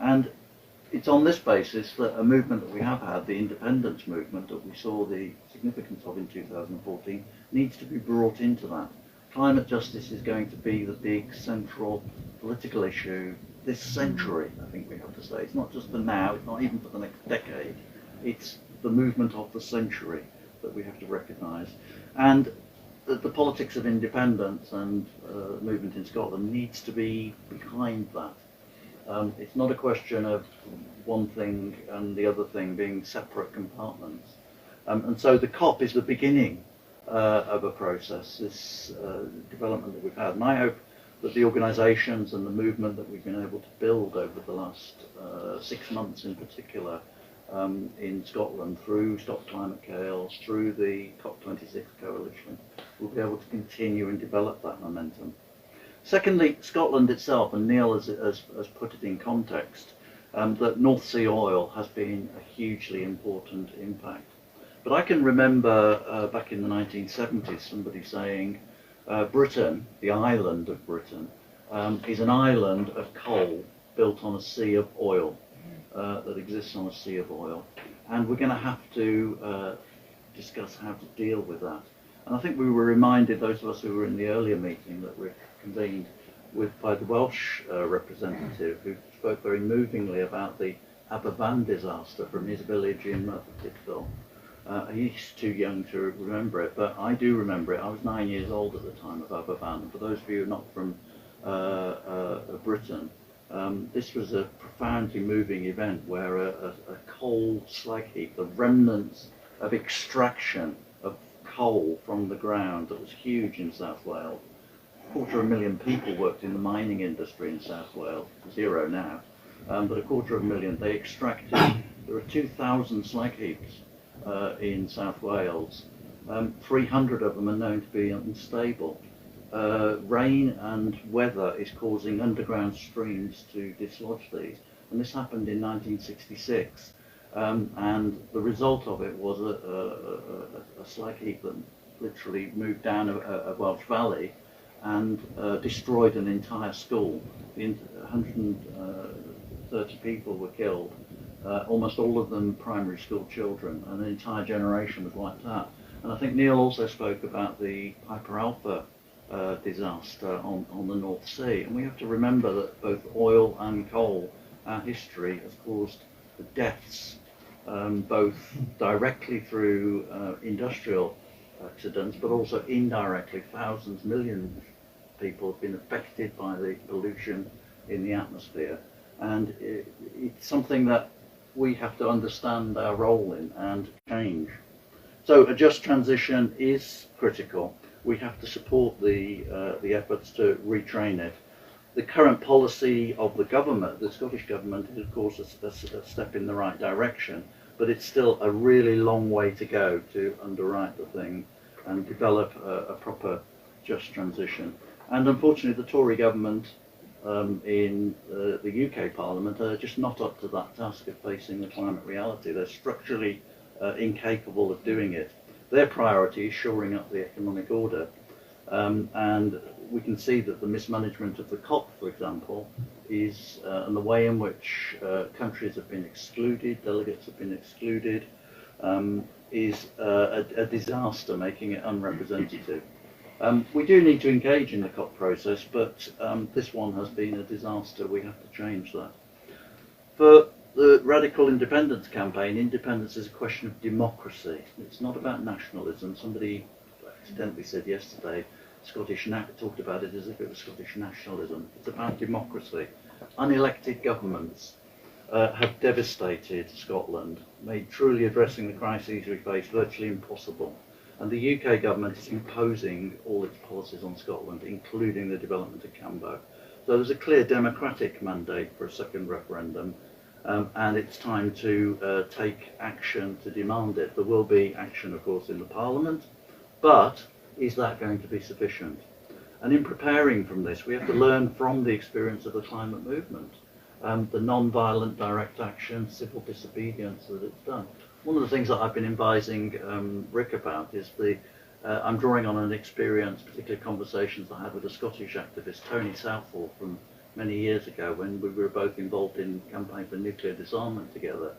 And it's on this basis that a movement that we have had, the independence movement that we saw the significance of in 2014, needs to be brought into that. Climate justice is going to be the big central political issue this century, I think we have to say. It's not just for now, it's not even for the next decade. It's the movement of the century that we have to recognise. And the politics of independence and movement in Scotland needs to be behind that. It's not a question of one thing and the other thing being separate compartments. And so the COP is the beginning of a process, this development that we've had. And I hope that the organisations and the movement that we've been able to build over the last 6 months in particular in Scotland, through Stop Climate Chaos, through the COP26 coalition, will be able to continue and develop that momentum. Secondly, Scotland itself, and Neil has put it in context, that North Sea oil has been a hugely important impact. But I can remember back in the 1970s somebody saying Britain, the island of Britain, is an island of coal built on a sea of oil, that exists on a sea of oil. And we're going to have to discuss how to deal with that. And I think we were reminded, those of us who were in the earlier meeting that we convened by the Welsh representative, who spoke very movingly about the Aberfan disaster from his village in Merthyr Tydfil. He's too young to remember it, but I do remember it. I was 9 years old at the time of Aberfan. And for those of you not from Britain, this was a profoundly moving event where a coal slag heap, the remnants of extraction of coal from the ground that was huge in South Wales. 250,000 people worked in the mining industry in South Wales, 0 now, but 250,000. They extracted, there are 2,000 slag heaps in South Wales. 300 of them are known to be unstable. Rain and weather is causing underground streams to dislodge these, and this happened in 1966. And the result of it was a slag heap that literally moved down a Welsh valley and destroyed an entire school. 130 people were killed, almost all of them primary school children, and an entire generation was wiped out. And I think Neil also spoke about the Piper Alpha disaster on the North Sea, and we have to remember that both oil and coal, our history, has caused the deaths, both directly through industrial accidents, but also indirectly. Thousands, millions of people have been affected by the pollution in the atmosphere, and it's something that we have to understand our role in and change. So a just transition is critical. We have to support the efforts to retrain it. The current policy of the government, the Scottish government, is of course a step in the right direction, but it's still a really long way to go to underwrite the thing and develop a proper just transition. And unfortunately the Tory government in the UK Parliament are just not up to that task of facing the climate reality. They're structurally incapable of doing it. Their priority is shoring up the economic order, and we can see that the mismanagement of the COP, for example, is and the way in which countries have been excluded, delegates have been excluded, is a disaster, making it unrepresentative. We do need to engage in the COP process, but this one has been a disaster. We have to change that. For the Radical Independence campaign, independence is a question of democracy. It's not about nationalism. Somebody accidentally said yesterday talked about it as if it was Scottish nationalism. It's about democracy. Unelected governments have devastated Scotland, made truly addressing the crises we face virtually impossible. And the UK government is imposing all its policies on Scotland, including the development of Cambo. So there's a clear democratic mandate for a second referendum, and it's time to take action to demand it. There will be action, of course, in the Parliament, but is that going to be sufficient? And in preparing from this, we have to learn from the experience of the climate movement, the non-violent direct action, civil disobedience that it's done. One of the things that I've been advising Rick about is I'm drawing on an experience, particularly conversations I had with a Scottish activist, Tony Southall, from many years ago when we were both involved in campaign for nuclear disarmament together.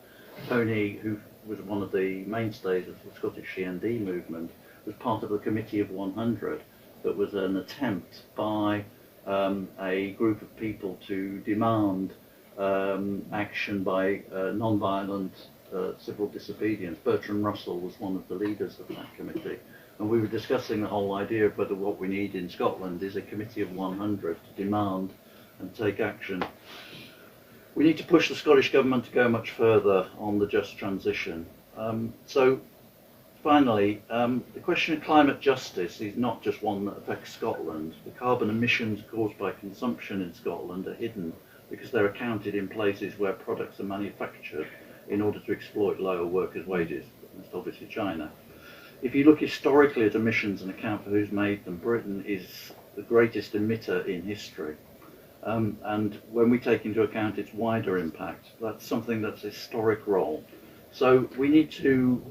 Tony, who was one of the mainstays of the Scottish CND movement, was part of the Committee of 100 that was an attempt by a group of people to demand action by non-violent civil disobedience. Bertrand Russell was one of the leaders of that committee. And we were discussing the whole idea of whether what we need in Scotland is a Committee of 100 to demand and take action. We need to push the Scottish Government to go much further on the just transition. So finally, the question of climate justice is not just one that affects Scotland. The carbon emissions caused by consumption in Scotland are hidden because they're accounted in places where products are manufactured in order to exploit lower workers' wages. That's obviously China. If you look historically at emissions and account for who's made them, Britain is the greatest emitter in history. And when we take into account its wider impact, that's something that's a historic role. So we need to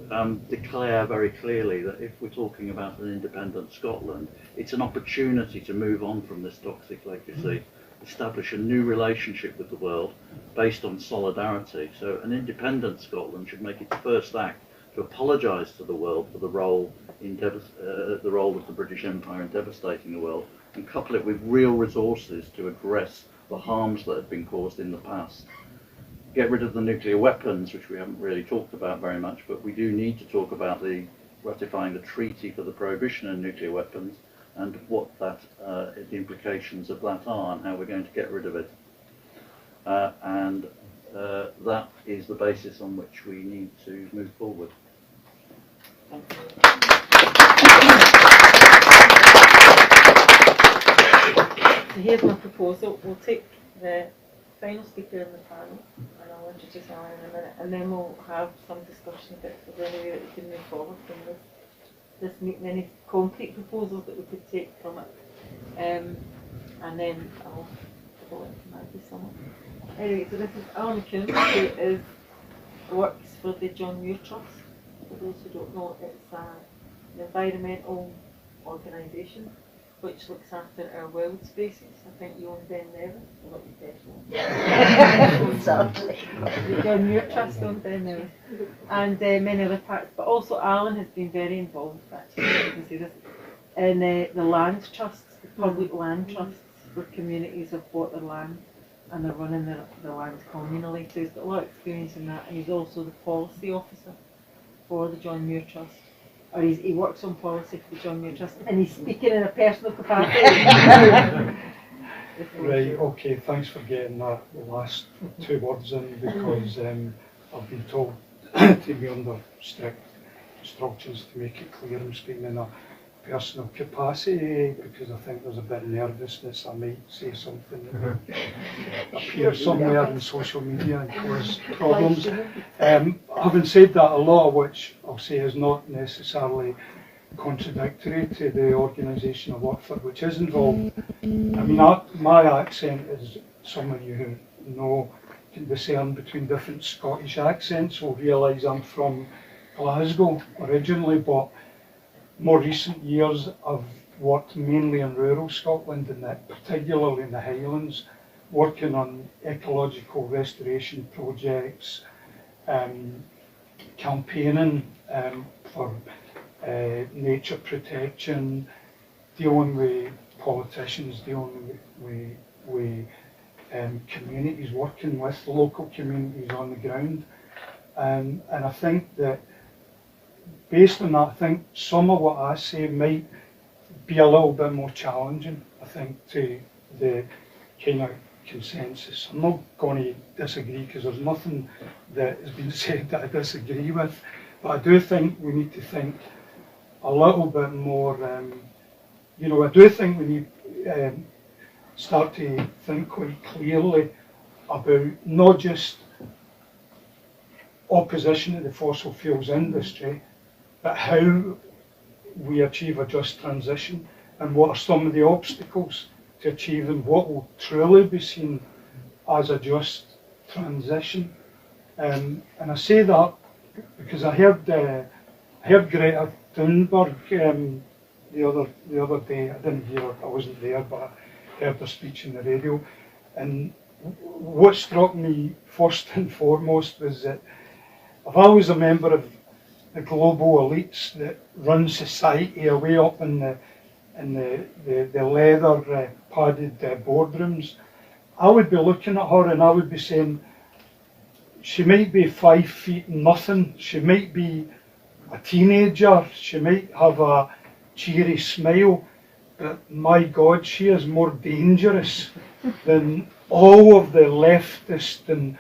declare very clearly that if we're talking about an independent Scotland, it's an opportunity to move on from this toxic legacy, establish a new relationship with the world based on solidarity. So an independent Scotland should make its first act to apologise to the world for the role of the British Empire in devastating the world, and couple it with real resources to address the harms that have been caused in the past. Get rid of the nuclear weapons, which we haven't really talked about very much, but we do need to talk about ratifying the treaty for the prohibition of nuclear weapons and what the implications of that are and how we're going to get rid of it. That is the basis on which we need to move forward. So here's my proposal. We'll take the final speaker in the panel, and I'll introduce Alan in a minute, and then we'll have some discussion about if there's any way that we can move forward from this meeting, any concrete proposals that we could take from it. And then I'll go into Maggie somewhat. Anyway, so this is Alan McCombes, who works for the John Muir Trust. For those who don't know, it's an environmental organisation which looks after our wild spaces. I think you own Ben Nevis, or not you definitely. The John Muir Trust owns Ben Nevis, and many other parts. But also Alan has been very involved, actually, you can see this, in the land trusts, the public land trusts, where communities have bought their land and they're running the land communally. So he's got a lot of experience in that, and he's also the policy officer for the John Muir Trust. Or he works on policy for the John Muir Trust, and he's speaking in a personal capacity. Right, okay, thanks for getting that last two words in, because I've been told to be under strict instructions to make it clear I'm speaking in a personal capacity, because I think there's a bit of nervousness. I might say something that will appear somewhere in social media and cause problems. Having said that, a lot of which I'll say is not necessarily contradictory to the organisation I work for, which is involved. I mean, my accent, as some of you who know can discern between different Scottish accents, will realise I'm from Glasgow originally, but more recent years I've worked mainly in rural Scotland, and particularly in the Highlands, working on ecological restoration projects, campaigning for nature protection, dealing with politicians, dealing with communities, working with local communities on the ground. And I think that based on that, I think some of what I say might be a little bit more challenging, I think, to the kind of consensus. I'm not going to disagree because there's nothing that has been said that I disagree with, but I do think we need to think a little bit more, I do think we need start to think quite clearly about not just opposition to the fossil fuels industry, but how we achieve a just transition and what are some of the obstacles to achieve them, what will truly be seen as a just transition. And I say that because I heard Greta Thunberg the other day. I didn't hear her, I wasn't there, but I heard her speech on the radio. And what struck me first and foremost was that if I was a member of the global elites that run society away up in the leather padded boardrooms, I would be looking at her and I would be saying, she might be 5 feet nothing, she might be a teenager, she might have a cheery smile, but my God, she is more dangerous than all of the leftist and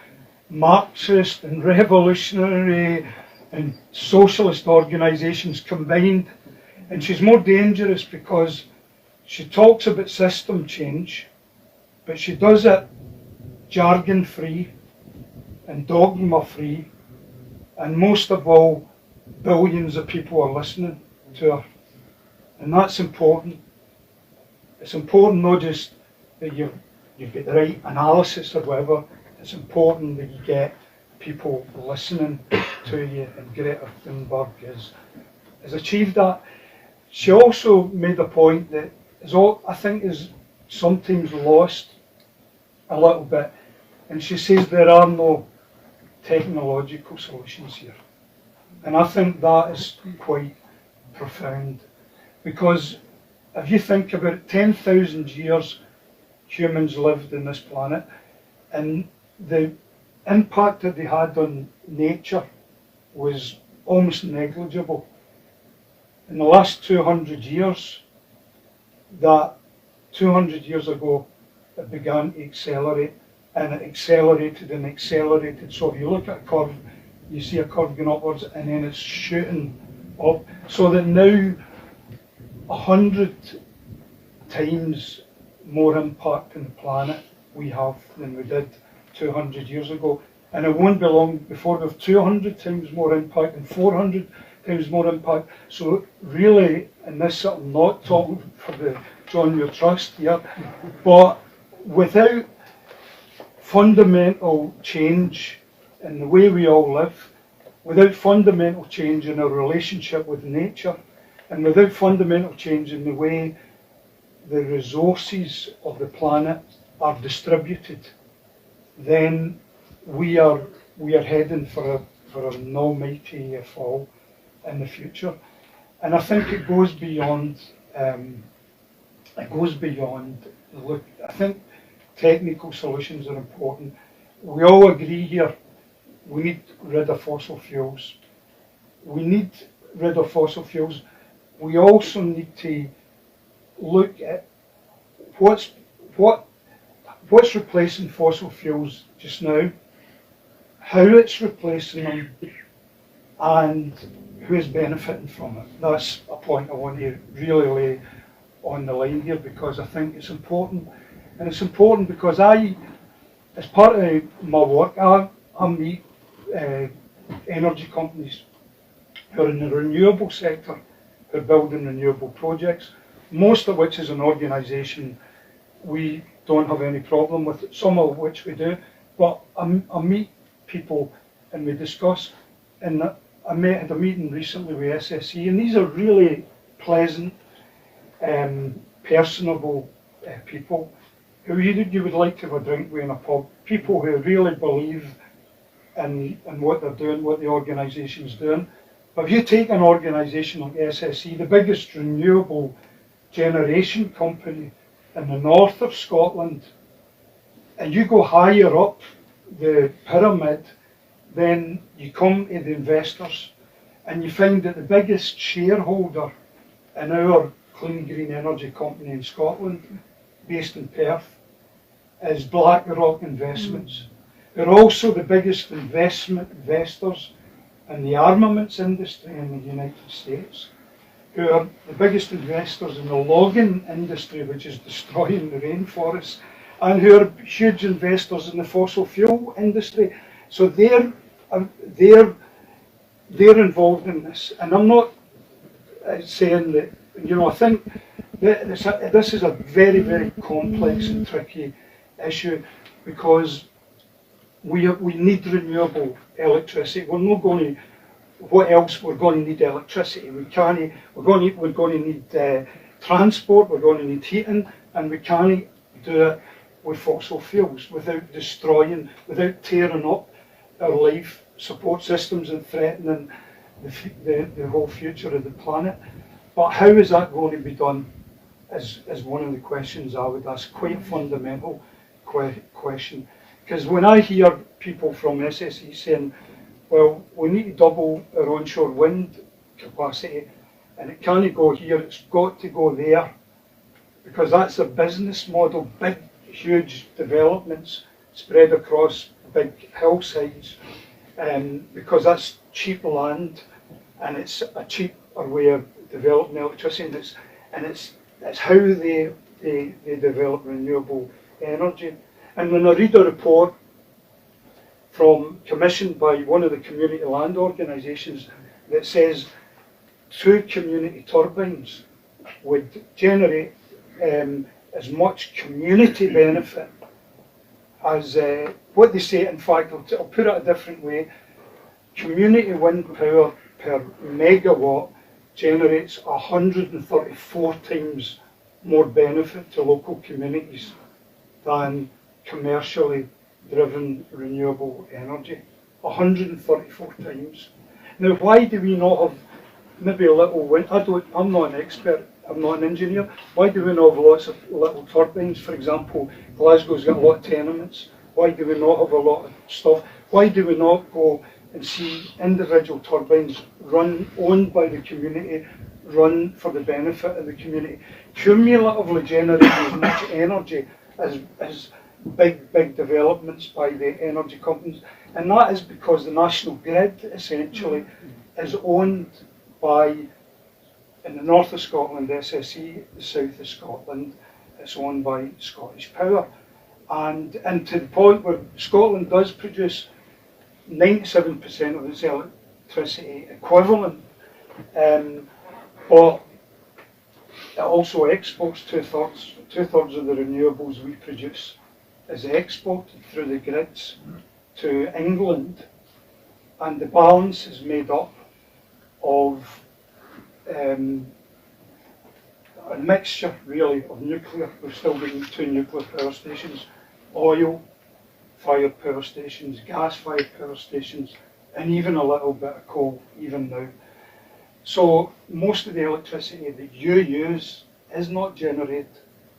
Marxist and revolutionary and socialist organisations combined. And she's more dangerous because she talks about system change, but she does it jargon free and dogma free, and most of all, billions of people are listening to her. And that's important. It's important not just that you've got the right analysis or whatever, it's important that you get people listening to you, and Greta Thunberg has achieved that. She also made a point that I think is sometimes lost a little bit, and she says there are no technological solutions here. And I think that is quite profound, because if you think about it, 10,000 years humans lived on this planet, and the impact that they had on nature was almost negligible. In the last 200 years, that 200 years ago, it began to accelerate, and it accelerated and accelerated. So if you look at a curve, you see a curve going upwards, and then it's shooting up, so that now 100 times more impact on the planet we have than we did 200 years ago. And it won't be long before we have 200 times more impact and 400 times more impact. So really, and this I'm not talking for the Muir Trust here, but without fundamental change in the way we all live, without fundamental change in our relationship with nature, and without fundamental change in the way the resources of the planet are distributed, then we are heading for an almighty fall in the future. And I think it goes beyond. Look, I think technical solutions are important. We all agree here. We need rid of fossil fuels. We need rid of fossil fuels. We also need to look at what's replacing fossil fuels just now, how it's replacing them, and who is benefiting from it. That's a point I want to really lay on the line here, because I think it's important. And it's important because as part of my work, I meet energy companies who are in the renewable sector, who are building renewable projects, most of which is an organisation we don't have any problem with, some of which we do. But I meet people and we discuss, and I had a meeting recently with SSE, and these are really pleasant, personable people who you would like to have a drink with in a pub, people who really believe in what they're doing, what the organisation's doing. But if you take an organisation like SSE, the biggest renewable generation company in the north of Scotland, and you go higher up the pyramid, then you come to the investors, and you find that the biggest shareholder in our clean green energy company in Scotland, based in Perth, is BlackRock Investments. They're also the biggest investors in the armaments industry in the United States, who are the biggest investors in the logging industry, which is destroying the rainforests, and who are huge investors in the fossil fuel industry. So they're involved in this. And I'm not saying that, you know, I think that this is a very, very complex and tricky issue, because we need renewable electricity. We're not going to, what else? We're going to need electricity. We can't, we're going to need transport, we're going to need heating, and we can't do it with fossil fuels without destroying, without tearing up our life support systems and threatening the whole future of the planet. But how is that going to be done is one of the questions I would ask, quite a fundamental question. Because when I hear people from SSE saying, well, we need to double our onshore wind capacity, and it can't go here, it's got to go there, because that's a business model, big, huge developments spread across big hillsides, because that's cheap land, and it's a cheaper way of developing electricity, and it's how they develop renewable energy. And when I read a report commissioned by one of the community land organisations that says 2 community turbines would generate as much community benefit as what they say. In fact, I'll put it a different way, community wind power per megawatt generates 134 times more benefit to local communities than commercially driven renewable energy. 134 times. Now, why do we not have maybe a little wind? I'm not an expert, I'm not an engineer. Why do we not have lots of little turbines? For example, Glasgow's got a lot of tenements. Why do we not have a lot of stuff? Why do we not go and see individual turbines owned by the community, run for the benefit of the community, cumulatively generating as much energy as big developments by the energy companies? And that is because the national grid essentially is owned by, in the north of Scotland, SSE, the south of Scotland, it's owned by Scottish Power. And to the point where Scotland does produce 97% of its electricity equivalent, but it also exports two-thirds of the renewables we produce is exported through the grids to England, and the balance is made up of a mixture really of nuclear. We've still got 2 nuclear power stations, oil-fired power stations, gas-fired power stations, and even a little bit of coal even now. So most of the electricity that you use is not generated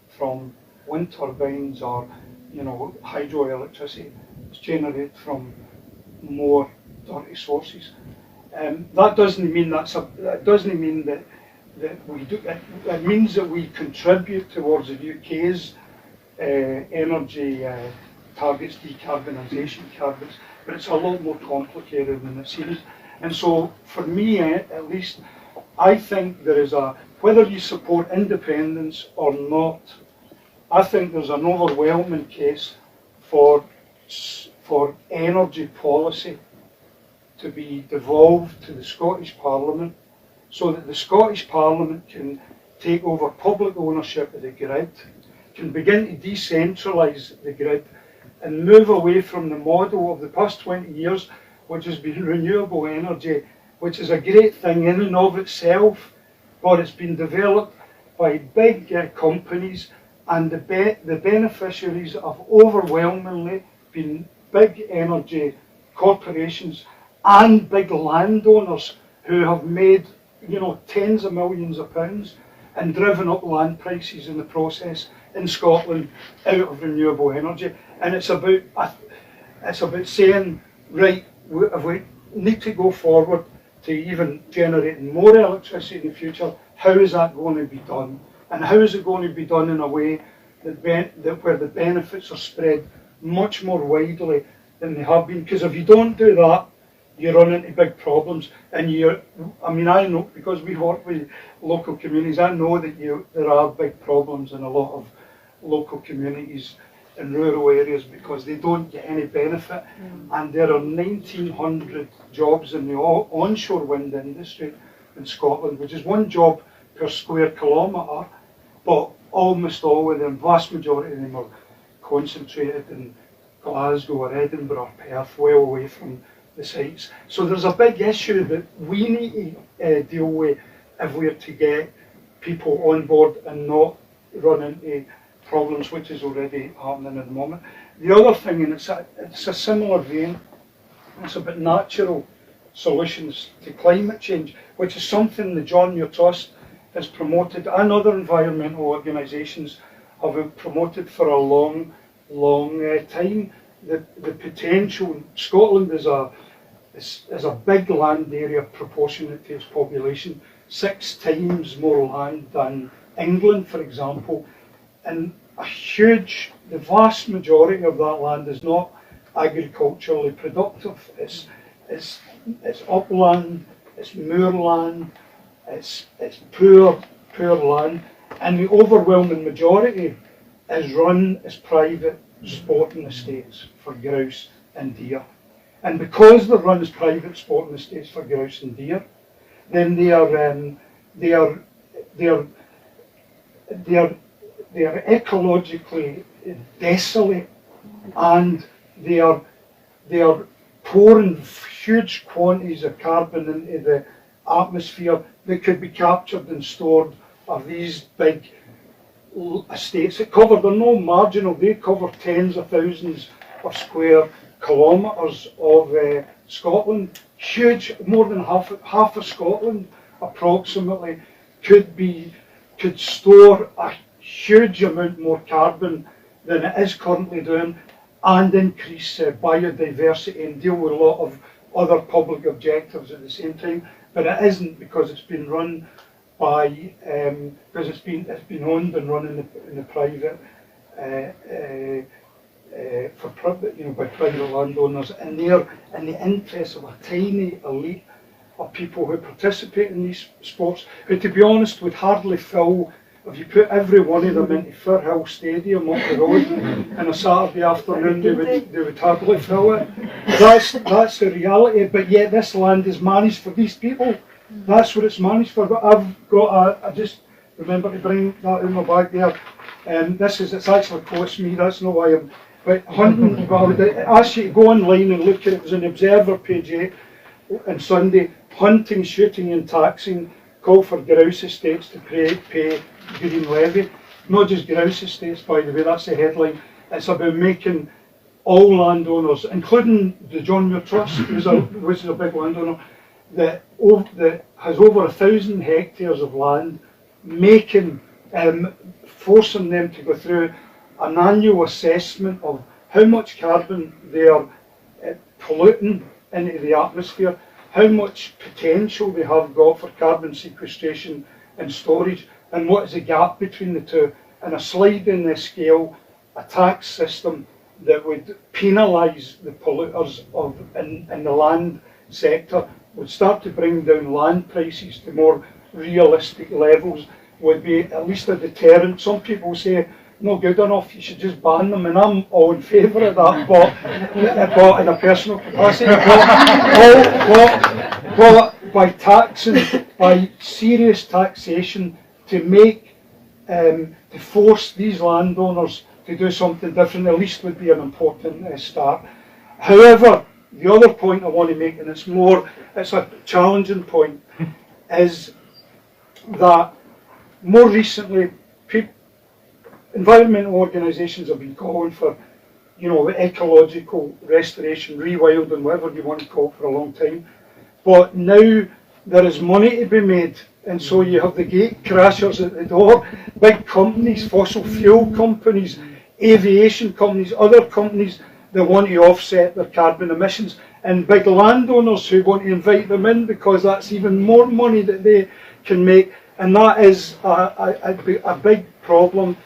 from wind turbines or, you know, hydroelectricity. It's generated from more dirty sources. That doesn't mean that doesn't mean that we do. It means that we contribute towards the UK's energy targets, decarbonisation targets, but it's a lot more complicated than it seems. And so, for me, at least, I think there is whether you support independence or not, I think there's an overwhelming case for energy policy to be devolved to the Scottish Parliament, so that the Scottish Parliament can take over public ownership of the grid, can begin to decentralise the grid, and move away from the model of the past 20 years, which has been renewable energy, which is a great thing in and of itself, but it's been developed by big companies, and the beneficiaries have overwhelmingly been big energy corporations and big landowners who have made, you know, tens of millions of pounds and driven up land prices in the process in Scotland out of renewable energy. And it's about saying, right, if we need to go forward to even generating more electricity in the future, how is that going to be done? And how is it going to be done in a way that where the benefits are spread much more widely than they have been? Because if you don't do that, you run into big problems. And I know, because we work with local communities, I know that there are big problems in a lot of local communities in rural areas because they don't get any benefit. And there are 1,900 jobs in the onshore wind industry in Scotland, which is one job per square kilometre, but almost all of them, vast majority of them, are concentrated in Glasgow or Edinburgh or Perth, well away from the sites. So there's a big issue that we need to deal with if we're to get people on board and not run into problems, which is already happening at the moment. The other thing, and it's a similar vein, it's about natural solutions to climate change, which is something the Muir Trust has promoted and other environmental organisations have promoted for a long time. The potential, Scotland is a big land area proportionate to its population, 6 times more land than England, for example, and the vast majority of that land is not agriculturally productive. It's upland, it's moorland, it's poor land, and the overwhelming majority is run as private sporting estates for grouse and deer. And because they're run as private sporting estates for grouse and deer, then they are ecologically desolate, and they are pouring huge quantities of carbon into the atmosphere that could be captured and stored of these big estates that they're no marginal, they cover tens of thousands of square kilometres of Scotland. Huge, more than half of Scotland approximately could store a huge amount more carbon than it is currently doing, and increase biodiversity and deal with a lot of other public objectives at the same time. But it isn't, because it's been run by because it's been owned and run in the private by private landowners, and they're in the interests of a tiny elite of people who participate in these sports, who, to be honest, would hardly fill. If you put every one of them into Firhill Stadium up the road on a Saturday afternoon, they would hardly fill it. That's the reality. But yet this land is managed for these people. That's what it's managed for. But I just remember to bring that in my bag there. It's actually cost me. That's not why I'm. But hunting. But I would ask you to go online and look at it. It was an Observer page 8 on Sunday. Hunting, shooting, and taxing call for grouse estates to pay green levy. Not just grouse estates, by the way, that's the headline. It's about making all landowners, including the Muir Trust, which is a big landowner, that has over 1,000 hectares of land, forcing them to go through an annual assessment of how much carbon they are polluting into the atmosphere, how much potential they have got for carbon sequestration and storage, and what is the gap between the two, and a sliding the scale, a tax system that would penalise the polluters in the land sector, would start to bring down land prices to more realistic levels, would be at least a deterrent. Some people say, no good enough, you should just ban them, and I'm all in favour of that, but in a personal capacity. But by taxing, by serious taxation, to force these landowners to do something different, at least would be an important start. However, the other point I want to make, and it's a challenging point, is that more recently, environmental organisations have been calling for, ecological restoration, rewilding, whatever you want to call it, for a long time. But now there is money to be made, and so you have the gate crashers at the door, big companies, fossil fuel companies, aviation companies, other companies that want to offset their carbon emissions, and big landowners who want to invite them in because that's even more money that they can make. and that is a big problem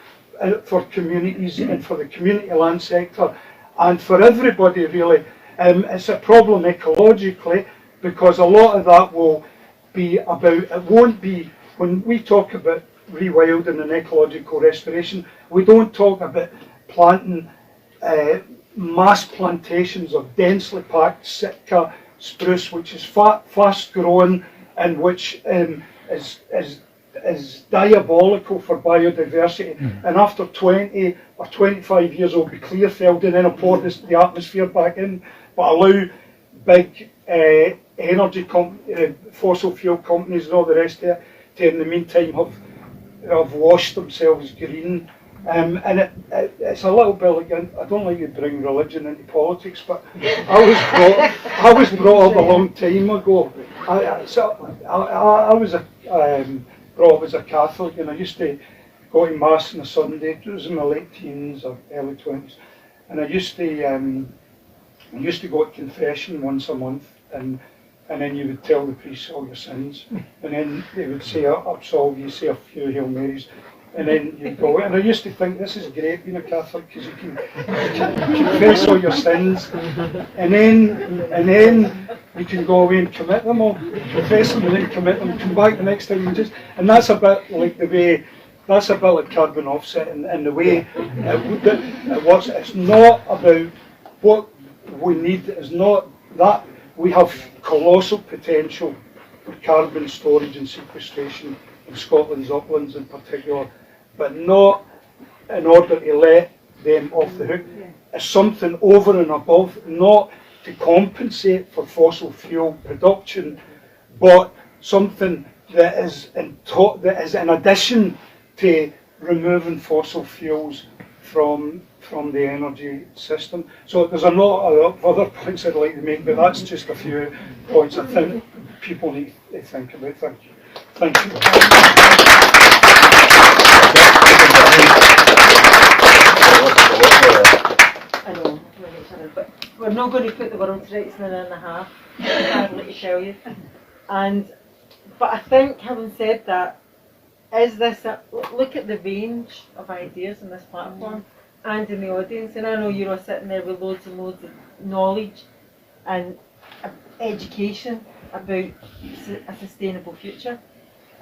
for communities and for the community land sector and for everybody really. It's a problem ecologically because a lot of that will be about, it won't be, when we talk about rewilding and ecological restoration, we don't talk about planting mass plantations of densely packed Sitka spruce, which is fast growing and which is diabolical for biodiversity. And after 20 or 25 years it'll be clear felled and then it'll pour the atmosphere back in, but allow big energy fossil fuel companies and all the rest of it to in the meantime have washed themselves green. And it's a little bit like, I don't like to bring religion into politics, but I was brought up a long time ago. I was brought up as a Catholic, and I used to go to Mass on a Sunday. It was in my late teens or early 20s, and I used to go to confession once a month, and then you would tell the priest all your sins, and then they would say, absolve you, say a few Hail Marys, and then you'd go. And I used to think, this is great being a Catholic, because you can confess all your sins, and then you can go away and commit them all, confess them and then commit them, come back the next time and that's a bit like the way, that's a bit like carbon offset and the way it works. It's not about what we need, it's not that we have colossal potential for carbon storage and sequestration in Scotland's uplands in particular, but not in order to let them off the hook. It's something over and above, not to compensate for fossil fuel production, but something that is in addition to removing fossil fuels from the energy system. So there's a lot of other points I'd like to make, but that's just a few points I think people need to think about. Thank you. Thank you. I know, but we're not going to put the world to rights in an hour and a half, I'd like to tell you. But I think, having said that, look at the range of ideas on this platform and in the audience, and I know you're all sitting there with loads and loads of knowledge and education about a sustainable future.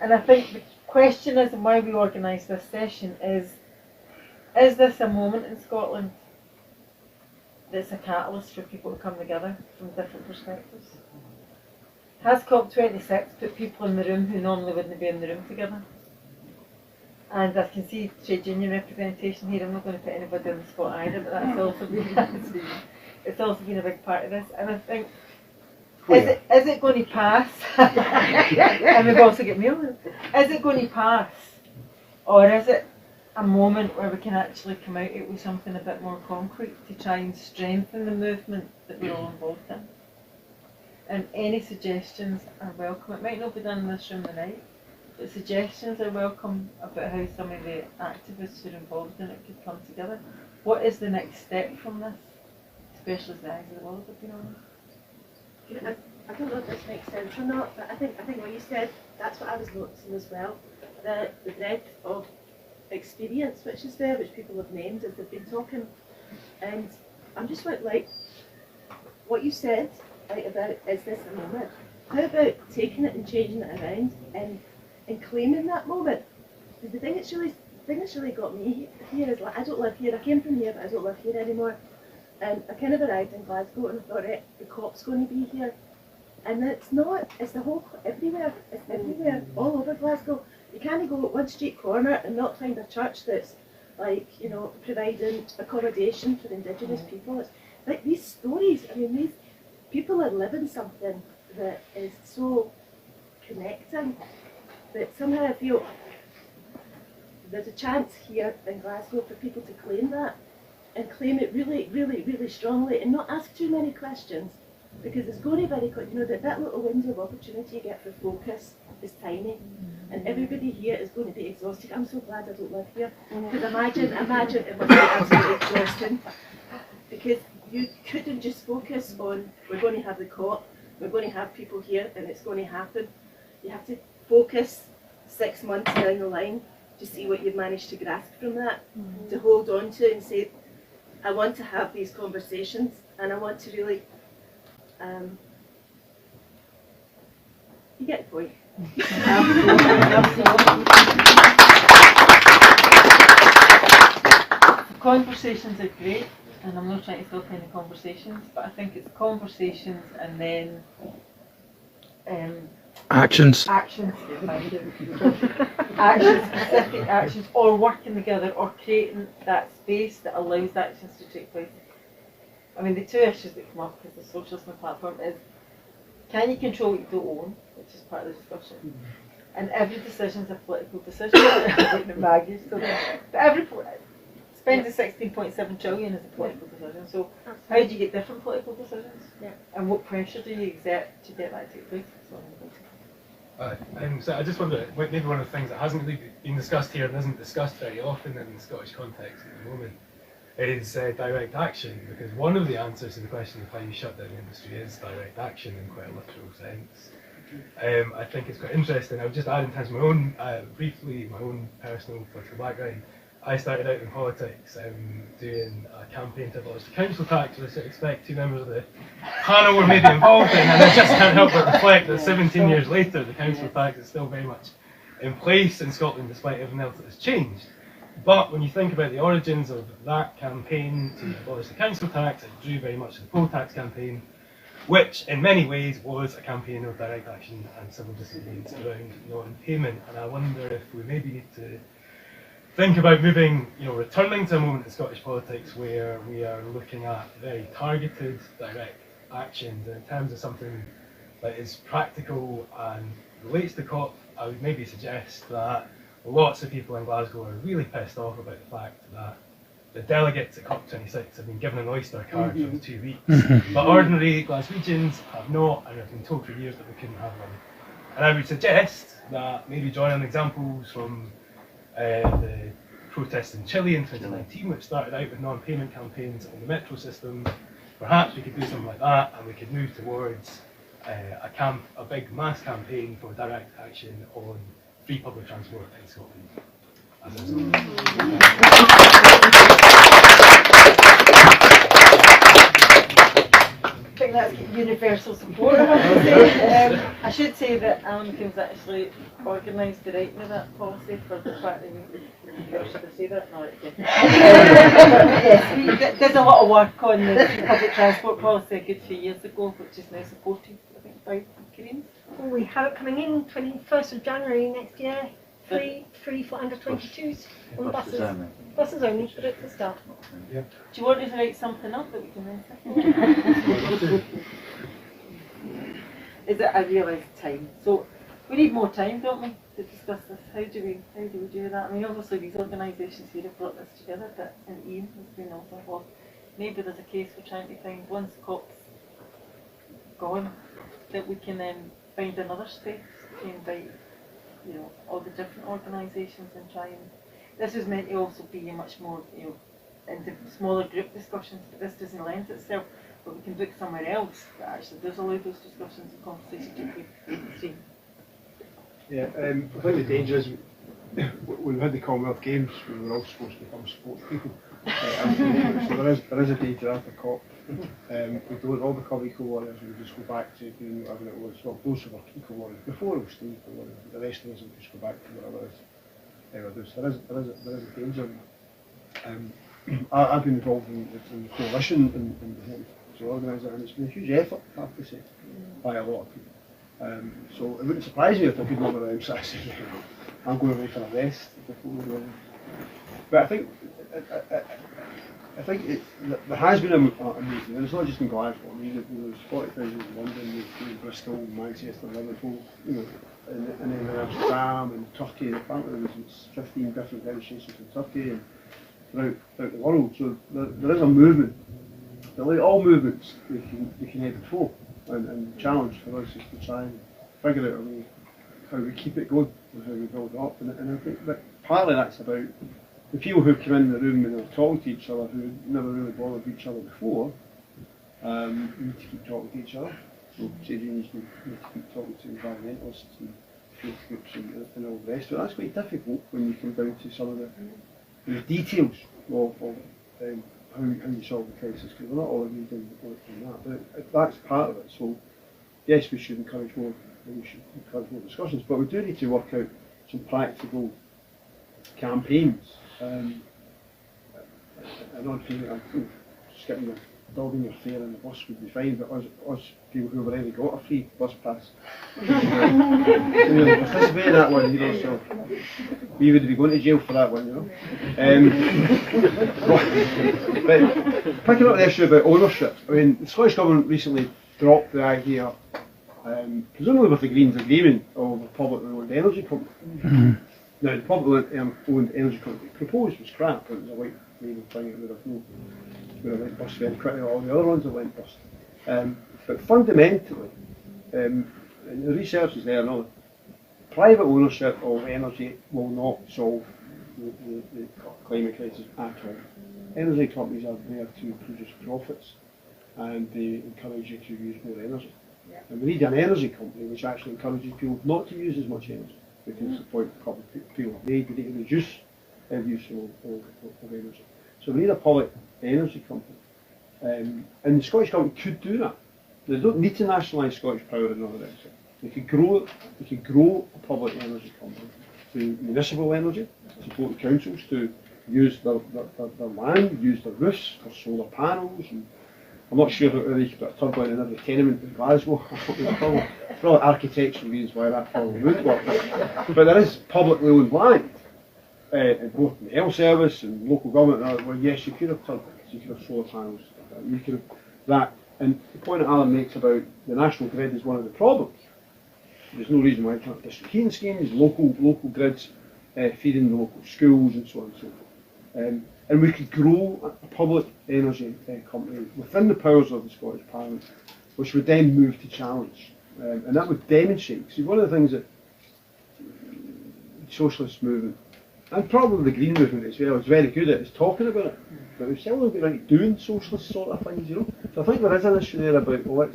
And I think the question is, and why we organised this session is this a moment in Scotland that's a catalyst for people to come together from different perspectives? Has COP26 put people in the room who normally wouldn't be in the room together? And I can see trade union representation here. I'm not going to put anybody on the spot either, but that's also been, it's also been a big part of this. And I think, is it going to pass? And we've also got Muir. Is it going to pass? Or is it a moment where we can actually come out with something a bit more concrete to try and strengthen the movement that we're all involved in? And any suggestions are welcome. It might not be done in this room tonight, but suggestions are welcome about how some of the activists who are involved in it could come together. What is the next step from this? Especially as the eyes of the world have been on it. I don't know if this makes sense or not, but I think what you said, that's what I was noticing as well. The breadth of experience which is there, which people have named as they've been talking. And I'm just like what you said, right, about is this a moment? How about taking it and changing it around and claiming that moment? The thing that's really got me here is, like, I don't live here. I came from here, but I don't live here anymore. And I kind of arrived in Glasgow and I thought, right, the COP's going to be here. And it's not, it's the whole, everywhere, it's everywhere, all over Glasgow. You can't go at one street corner and not find a church that's, like, you know, providing accommodation for Indigenous people. It's like these stories, I mean, these people are living something that is so connecting that somehow I feel there's a chance here in Glasgow for people to claim that and claim it really, really, really strongly and not ask too many questions, because it's going to be very quick. You know, that little window of opportunity you get for focus is tiny, and everybody here is going to be exhausted. I'm so glad I don't live here, because imagine it must be absolutely exhausting, because you couldn't just focus on, we're going to have the COP, we're going to have people here and it's going to happen. You have to focus 6 months down the line to see what you've managed to grasp from that, to hold on to and say, I want to have these conversations and I want to really, you get the point. Conversations are great, and I'm not trying to stop any conversations, but I think it's conversations and then actions. Actions, actions, specific actions, or working together, or creating that space that allows actions to take place. I mean, the two issues that come up because the socialist platform is, can you control what you don't own, which is part of the discussion, and every decision is a political decision. Maggie, so every spending 16.7 trillion is a political decision. So how do you get different political decisions? And what pressure do you exert to get that to take place? So I just wonder, maybe one of the things that hasn't really been discussed here and isn't discussed very often in the Scottish context at the moment is direct action, because one of the answers to the question of how you shut down the industry is direct action in quite a literal sense. I think it's quite interesting. I would just add in terms of my own, briefly, my own personal political background. I started out in politics doing a campaign to abolish the council tax, which I expect two members of the panel were maybe involved in, and I just can't help but reflect that 17 years later the council tax is still very much in place in Scotland despite everything else that has changed. But when you think about the origins of that campaign to abolish the council tax, it drew very much from the poll tax campaign, which in many ways was a campaign of direct action and civil disobedience around non-payment. And I wonder if we maybe need to think about moving, returning to a moment in Scottish politics where we are looking at very targeted direct actions. And in terms of something that is practical and relates to COP, I would maybe suggest that lots of people in Glasgow are really pissed off about the fact that the delegates at COP26 have been given an Oyster card for 2 weeks, but ordinary Glaswegians have not, and have been told for years that they couldn't have one. And I would suggest that maybe drawing on examples from the protests in Chile in 2019, which started out with non-payment campaigns on the metro system, perhaps we could do something like that, and we could move towards a big mass campaign for direct action on free public transport in Scotland. I think that's universal support. I should say that McCombes actually organised the writing of that policy for the fact that should I say that? No, yes, we did a lot of work on the public transport policy a good few years ago, which is now supported, I think, by Koreans. We have it coming in 21st of January next year. Free for under 22s on buses. Buses only, but it's a start. Do you want us to write something up that we can then say? Is it? I realise time. So we need more time, don't we, to discuss this? How do we do that? I mean, obviously these organisations here have brought this together, but and Ian has been also involved. Maybe there's a case for trying to find, once COP's gone, that we can then find another space to invite, all the different organisations and try and. This is meant to also be a much more, into smaller group discussions, but this doesn't lend itself. But we can book somewhere else that actually does allow those discussions and conversations to take place. Yeah, I think the danger is when we had the Commonwealth Games, we were all supposed to become sports people. So there is a danger after COP. We don't all become eco warriors, we just go back to doing whatever it was. Well, those who were eco warriors before it was still eco warriors, the rest of us will just go back to whatever it is. There is a danger. I've been involved in the coalition and to organise it, and it's been a huge effort, I have to say, by a lot of people. So it wouldn't surprise me if there could be another round, so I said, I'm going away for a rest before we go. But I think there has been a movement, and it's not just in Glasgow. I mean, there was 40,000 in London, Bristol, Manchester, Liverpool, and then in Amsterdam and Turkey. Apparently there was 15 different demonstrations in Turkey and throughout the world. So there is a movement. But like all movements, they can ebb and flow. And the challenge for us is to try and figure out a way how we keep it going and how we build it up. And I think that partly that's about the people who come in the room and are talking to each other who never really bothered with each other before. We need to keep talking to each other. So trade unions need to keep talking to environmentalists and youth groups and all the rest of it. That's quite difficult when you come down to some of the details of how you solve the crisis, because we're not all agreed on that. But that's part of it. So yes, we should encourage more. We should encourage more discussions, but we do need to work out some practical campaigns. An odd thing, just getting the dog in your fare and the bus would be fine, but us people who have already got a free bus pass, participate in that one, so we would be going to jail for that one, But picking up the issue about ownership, I mean, the Scottish Government recently dropped the idea, presumably with the Greens' agreement, of a publicly owned energy company. Now, the publicly owned energy company proposed was crap. It was a white label thing. It would have went bust very quickly. All the other ones have went bust. But fundamentally, and the research is there and all, private ownership of energy will not solve the climate crisis at all. Energy companies are there to produce profits, and they encourage you to use more energy. And we need an energy company which actually encourages people not to use as much energy, because the point people have made, we need to reduce use of energy. So we need a public energy company. And the Scottish Government could do that. They don't need to nationalise Scottish Power and all the rest of it. They could grow a public energy company through municipal energy, support the councils to use their land, use their roofs for solar panels. And I'm not sure if they could put a turbine in every tenement in Glasgow. Probably architectural reasons why that probably wouldn't work. But there is publicly owned land, both in the health service and local government, where yes, you could have turbines, you could have solar panels, you could have that. And the point that Alan makes about the national grid is one of the problems. There's no reason why you can't have district heating schemes, local grids feeding the local schools and so on and so forth. And we could grow a public energy company within the powers of the Scottish Parliament, which would then move to challenge. And that would demonstrate, see, one of the things that the socialist movement, and probably the Green movement as well, is very good at, is talking about it. But we've still not been doing socialist sort of things, So I think there is an issue there about, well,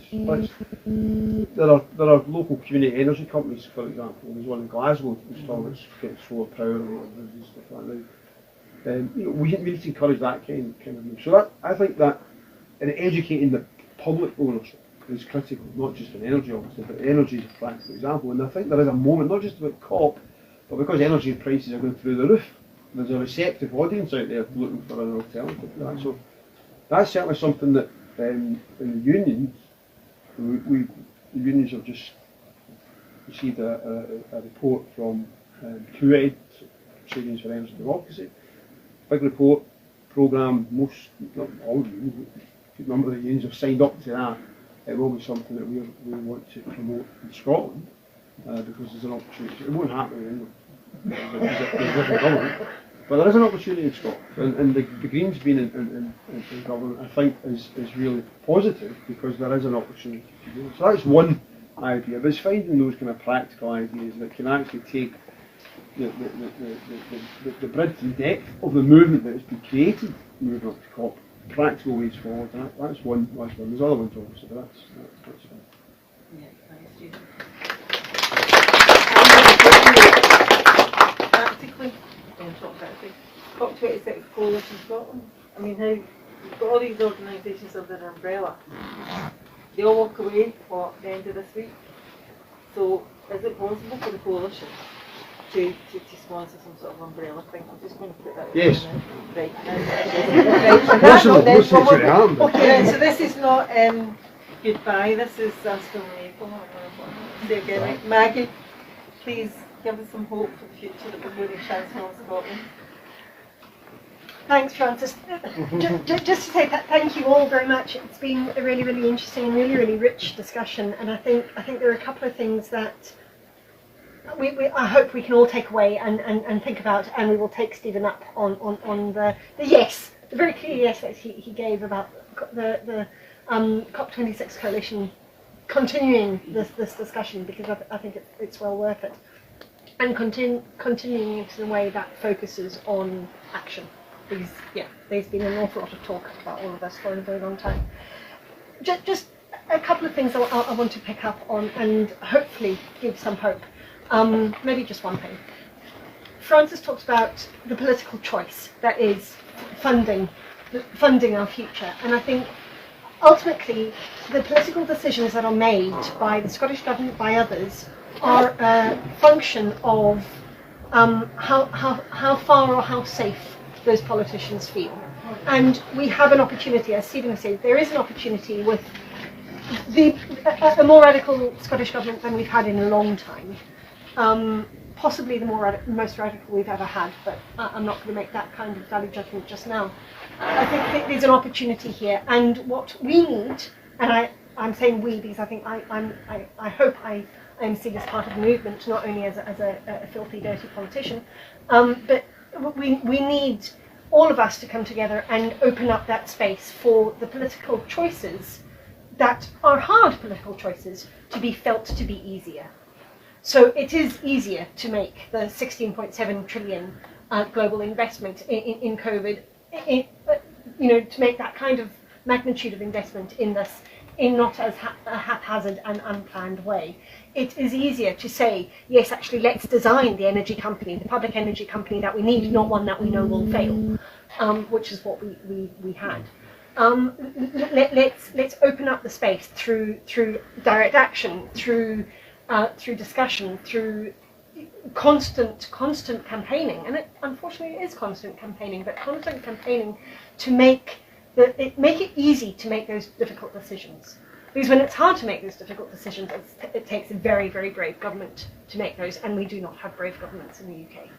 there are local community energy companies, for example. There's one in Glasgow which talks about getting solar power and stuff like that. We need to encourage that kind of move. So I think that in educating the public ownership is critical, not just in energy, obviously, but energy is a practical example. And I think there is a moment, not just about COP, but because energy prices are going through the roof, there's a receptive audience out there looking for an alternative to that. So that's certainly something that in the unions, the unions have just received a report from TUED, Unions for Energy Democracy. Big report, programme, most, not all unions, a good number of the unions have signed up to that. It will be something that we want to promote in Scotland, because there's an opportunity. It won't happen in England, there's different government, but there is an opportunity in Scotland. And the Greens being in government, I think, is really positive, because there is an opportunity to do it. So that's one idea, but it's finding those kind of practical ideas that can actually take the breadth and depth of the movement that has been created moving up to COP, practical ways forward. And that's one. There's other ones obviously, but that's fine. Yeah, thanks, Judy. Practically, COP26 Coalition Scotland. I mean, how you've got all these organisations under an umbrella. They all walk away at the end of this week. So, is it possible for the coalition to sponsor some sort of umbrella thing? I'm just going to put that. Yes. Right. Okay, so this is not goodbye. This is us from April. Say again, right. Maggie, please give us some hope for the future that we're going to Chancellor of Scotland. Thanks, Francis. Just to say thank you all very much. It's been a really, really interesting and really, really rich discussion. And I think there are a couple of things that I hope we can all take away and think about, and we will take Stephen up on the yes, the very clear yes that he gave about the COP26 coalition continuing this discussion, because I think it's well worth it, and continuing it in a way that focuses on action. Because there's been an awful lot of talk about all of this for a very long time. Just a couple of things I want to pick up on and hopefully give some hope. maybe just one thing. Francis talked about the political choice that is funding our future, and I think ultimately the political decisions that are made by the Scottish Government, by others, are a function of how far or how safe those politicians feel. And we have an opportunity, as Stephen has said, there is an opportunity with a more radical Scottish Government than we've had in a long time. Possibly the most radical we've ever had, but I'm not going to make that kind of value judgment just now. I think there's an opportunity here, and what we need, and I'm saying we because I think I hope I am seen as part of the movement, not only as a filthy, dirty politician, but we need all of us to come together and open up that space for the political choices that are hard political choices to be felt to be easier. So it is easier to make the 16.7 trillion global investment in COVID, to make that kind of magnitude of investment in not as a haphazard and unplanned way. It is easier to say, yes, actually, let's design the energy company, the public energy company that we need, not one that we know will fail, which is what we had. Let's open up the space through direct action, through discussion, through constant campaigning, and unfortunately it is constant campaigning, but constant campaigning to make it easy to make those difficult decisions. Because when it's hard to make those difficult decisions, it takes a very, very brave government to make those, and we do not have brave governments in the UK.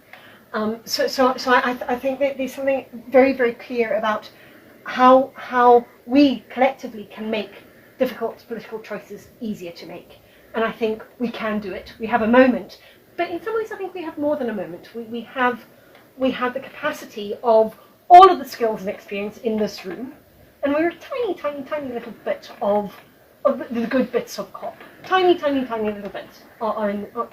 So I think that there's something very, very clear about how we collectively can make difficult political choices easier to make. And I think we can do it. We have a moment, but in some ways I think we have more than a moment. We have the capacity of all of the skills and experience in this room, and we're a tiny, tiny, tiny little bit of the good bits of COP. Tiny, tiny, tiny little bit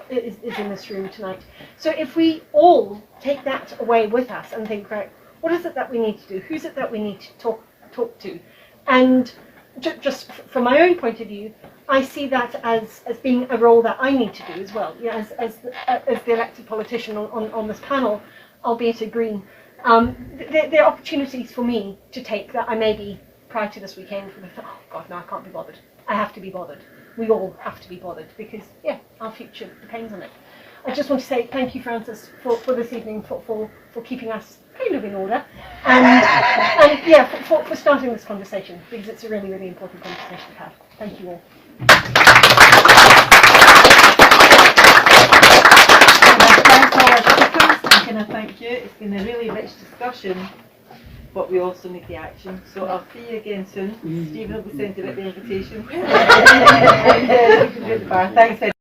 is in this room tonight. So if we all take that away with us and think, right, what is it that we need to do? Who's it that we need to talk to? And just from my own point of view, I see that as being a role that I need to do as well. As the elected politician on this panel, albeit a Green, there are opportunities for me to take that I maybe prior to this weekend, oh God, no, I can't be bothered. I have to be bothered. We all have to be bothered because, our future depends on it. I just want to say thank you, Francis, for this evening, for keeping us kind of in order, and for starting this conversation, because it's a really, really important conversation to have. Thank you all. Thanks all our speakers. Can I thank you? It's been a really rich discussion, but we also need the action. So I'll see you again soon. Stephen will be sending out the invitation. And you can do the bar. Thanks.